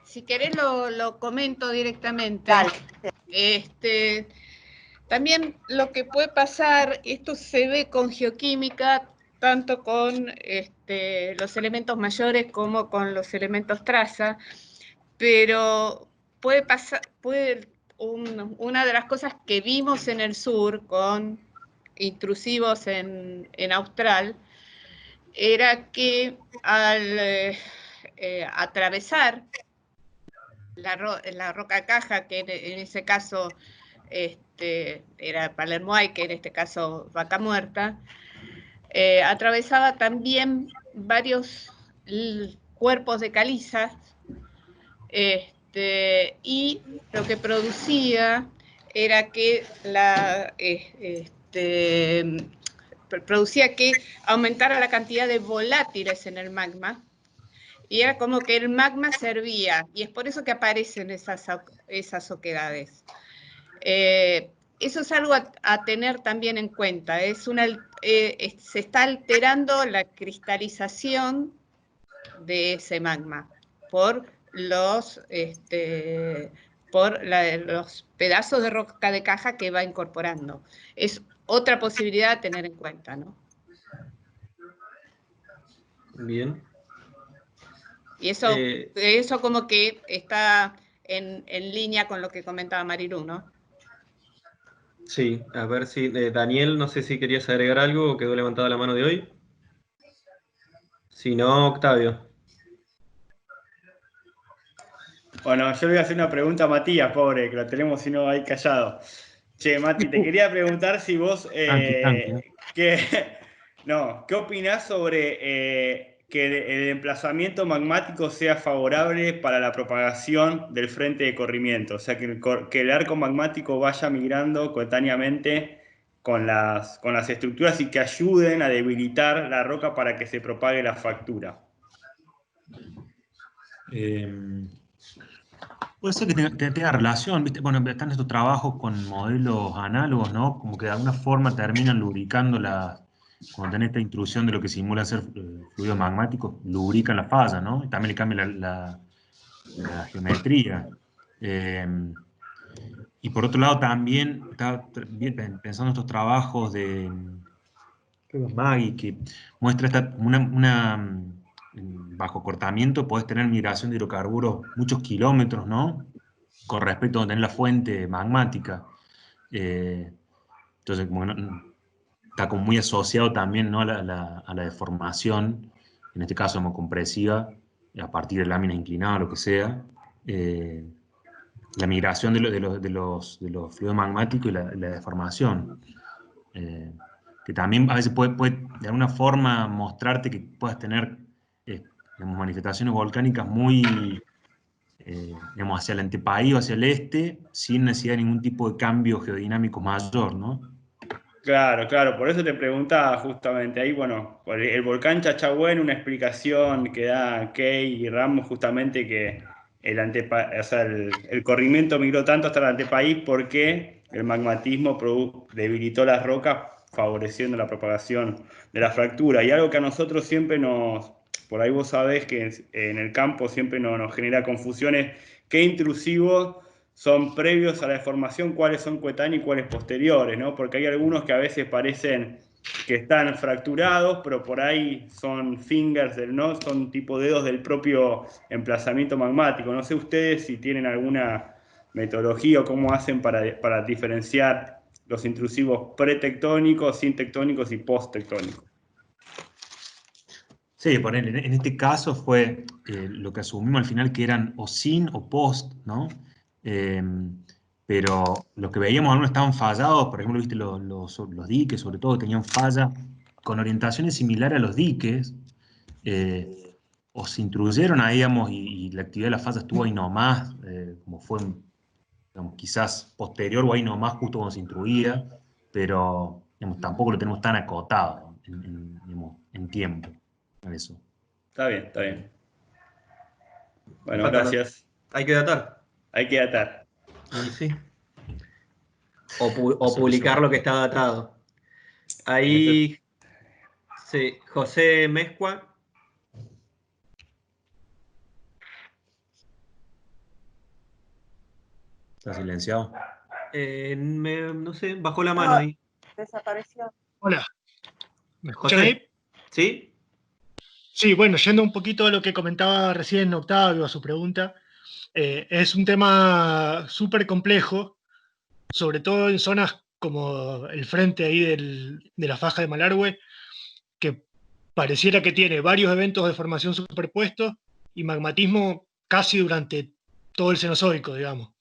Si querés lo comento directamente. Dale. También lo que puede pasar, esto se ve con geoquímica, tanto con los elementos mayores como con los elementos traza, pero puede pasar, una de las cosas que vimos en el sur con intrusivos en Austral, era que al atravesar la roca caja, que en ese caso era Palermoay, que en este caso Vaca Muerta, atravesaba también varios cuerpos de calizas, y lo que producía era que producía que aumentara la cantidad de volátiles en el magma, y era como que el magma servía, y es por eso que aparecen esas oquedades. Eso es algo a tener también en cuenta. Se está alterando la cristalización de ese magma por los pedazos de roca de caja que va incorporando. Es otra posibilidad a tener en cuenta, ¿no? Bien. Y eso como que está en línea con lo que comentaba Marilu, ¿no? Sí, a ver si Daniel, no sé si querías agregar algo o quedó levantada la mano de hoy. Si no, Octavio. Bueno, yo le voy a hacer una pregunta a Matías, pobre, que lo tenemos si no ahí callado. Che, Mati, te quería preguntar si vos... ¿qué opinás sobre que el emplazamiento magmático sea favorable para la propagación del frente de corrimiento? O sea, que el arco magmático vaya migrando coetáneamente con las estructuras y que ayuden a debilitar la roca para que se propague la fractura. Puede ser que tenga relación, ¿viste? Bueno, están estos trabajos con modelos análogos, ¿no? Como que de alguna forma terminan lubricando cuando tenés esta intrusión de lo que simula ser fluido magmático, lubrican la falla, ¿no? Y también le cambia la geometría. Y por otro lado también, estaba pensando en estos trabajos de Maggie, que muestra bajo cortamiento podés tener migración de hidrocarburos muchos kilómetros, ¿no? Con respecto a donde tenés la fuente magmática. Entonces, como que está como muy asociado también, ¿no? a la deformación, en este caso hemocompresiva, a partir de láminas inclinadas, lo que sea. La migración de los fluidos magmáticos y la deformación. Que también a veces puede de alguna forma mostrarte que puedas tener manifestaciones volcánicas muy hacia el antepaís o hacia el este, sin necesidad de ningún tipo de cambio geodinámico mayor, ¿no? Claro, claro, por eso te preguntaba justamente ahí, bueno, por el volcán Chachahuén, una explicación que da Key y Ramos justamente que el corrimiento migró tanto hasta el antepaís porque el magmatismo debilitó las rocas, favoreciendo la propagación de la fractura. Y algo que a nosotros siempre por ahí vos sabés que en el campo siempre nos genera confusiones, qué intrusivos son previos a la deformación, cuáles son coetáneos y cuáles posteriores, ¿no? Porque hay algunos que a veces parecen que están fracturados, pero por ahí son fingers ¿no? Son tipo dedos del propio emplazamiento magmático. No sé ustedes si tienen alguna metodología o cómo hacen para diferenciar los intrusivos pretectónicos, sintectónicos y posttectónicos. Sí, en este caso fue lo que asumimos al final que eran o sin o post, ¿no? Pero los que veíamos algunos estaban fallados, por ejemplo, viste los diques, sobre todo, tenían falla con orientaciones similares a los diques, o se intruyeron ahí, digamos, y la actividad de la falla estuvo ahí nomás, como fue, digamos, quizás posterior o ahí nomás justo cuando se intruía, pero digamos, tampoco lo tenemos tan acotado en tiempo. Eso. Está bien, está bien. Bueno, gracias. Hay que datar. Hay que datar. Y sí. O publicar lo que está datado. Ahí Sí, José Mezcua. ¿Está silenciado? No sé, bajó la mano ahí. Desapareció. Hola, ¿me escuchan José. ahí? ¿Sí? Sí, bueno, yendo un poquito a lo que comentaba recién Octavio, a su pregunta, es un tema súper complejo, sobre todo en zonas como el frente ahí de la faja de Malargüe, que pareciera que tiene varios eventos de formación superpuestos y magmatismo casi durante todo el Cenozoico, digamos.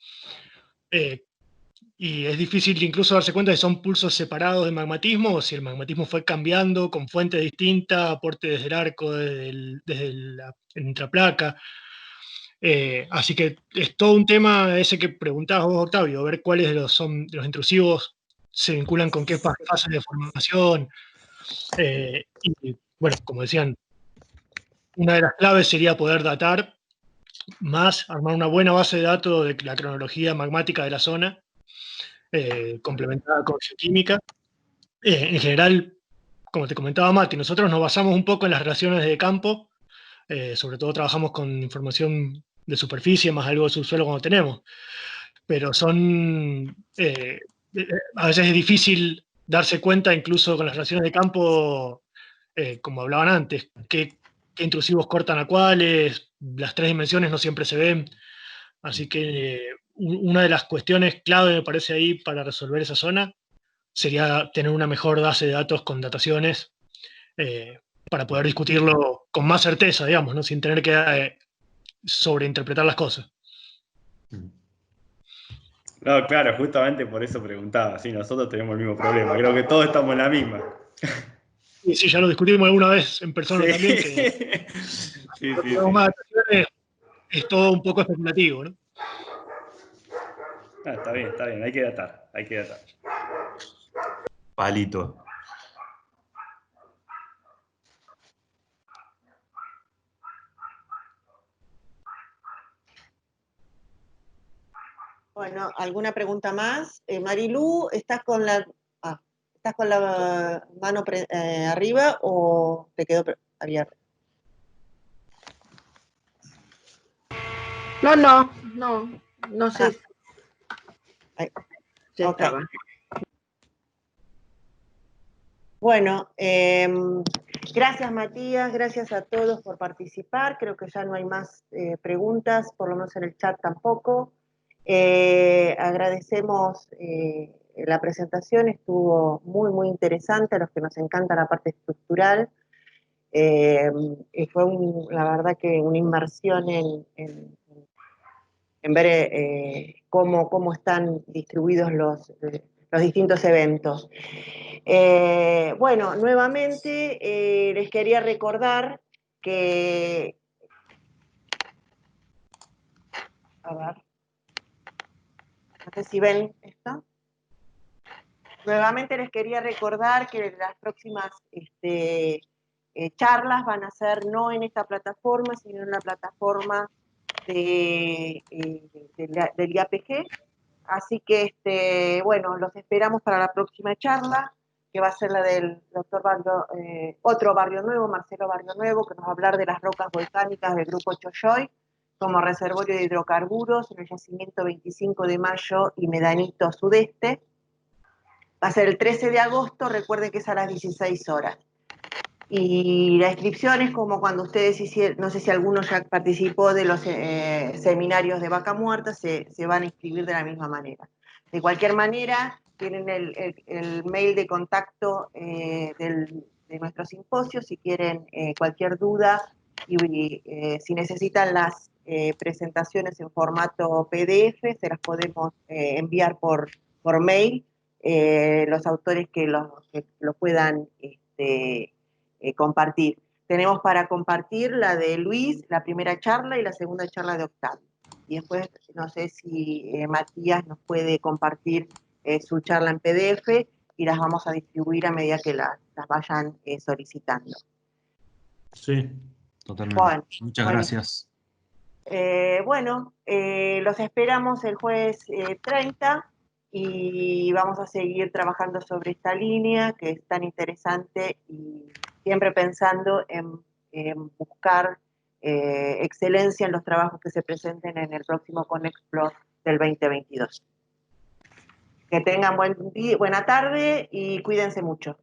Y es difícil incluso darse cuenta de si son pulsos separados de magmatismo o si el magmatismo fue cambiando con fuente distinta, aporte desde el arco, desde la intraplaca. Así que es todo un tema ese que preguntabas vos, Octavio, ver cuáles de los intrusivos se vinculan con qué fases de formación. Y bueno, como decían, una de las claves sería poder datar más, armar una buena base de datos de la cronología magmática de la zona, complementada con geoquímica. En general, como te comentaba Mati, nosotros nos basamos un poco en las relaciones de campo, sobre todo trabajamos con información de superficie, más algo de subsuelo cuando tenemos, pero a veces es difícil darse cuenta, incluso con las relaciones de campo, como hablaban antes, qué intrusivos cortan a cuáles, las tres dimensiones no siempre se ven, así que una de las cuestiones clave, me parece, ahí para resolver esa zona sería tener una mejor base de datos con dataciones para poder discutirlo con más certeza, digamos, ¿no? Sin tener que sobreinterpretar las cosas. No, claro, justamente por eso preguntaba. Sí, nosotros tenemos el mismo problema. Creo que todos estamos en la misma. Y sí, ya lo discutimos alguna vez en persona Sí. también, que Sí, no sí, tenemos sí. más dataciones, es todo un poco especulativo, ¿no? Ah, está bien, hay que datar, hay que datar. Palito. Bueno, ¿alguna pregunta más? Marilú, ¿estás con la mano arriba o te quedó abierta? No sé. Ya Ok. estaba. Bueno, gracias Matías, gracias a todos por participar. Creo que ya no hay más preguntas, por lo menos en el chat tampoco. Agradecemos la presentación, estuvo muy, muy interesante, a los que nos encanta la parte estructural. Y fue, la verdad, que una inmersión en ver cómo están distribuidos los distintos eventos. Bueno, nuevamente les quería recordar que... A ver. No sé si ven esto. Nuevamente les quería recordar que las próximas charlas van a ser no en esta plataforma, sino en la plataforma del IAPG. Así que, bueno, los esperamos para la próxima charla, que va a ser la del doctor otro Barrio Nuevo, Marcelo Barrio Nuevo, que nos va a hablar de las rocas volcánicas del grupo Choyoy como reservorio de hidrocarburos en el yacimiento 25 de Mayo y Medanito Sudeste. Va a ser el 13 de agosto, recuerden que es a las 16 horas. Y la inscripción es como cuando ustedes hicieron, no sé si alguno ya participó de los seminarios de Vaca Muerta, se van a inscribir de la misma manera. De cualquier manera, tienen el mail de contacto de nuestro simposio, si quieren cualquier duda y si necesitan las presentaciones en formato PDF, se las podemos enviar por mail, los autores que lo puedan compartir. Tenemos para compartir la de Luis, la primera charla, y la segunda charla de Octavio. Y después, no sé si Matías nos puede compartir su charla en PDF y las vamos a distribuir a medida que las vayan solicitando. Sí, totalmente. Bueno, muchas gracias. Los esperamos el jueves 30 y vamos a seguir trabajando sobre esta línea que es tan interesante y siempre pensando en buscar excelencia en los trabajos que se presenten en el próximo Conexplo del 2022. Que tengan buena tarde y cuídense mucho.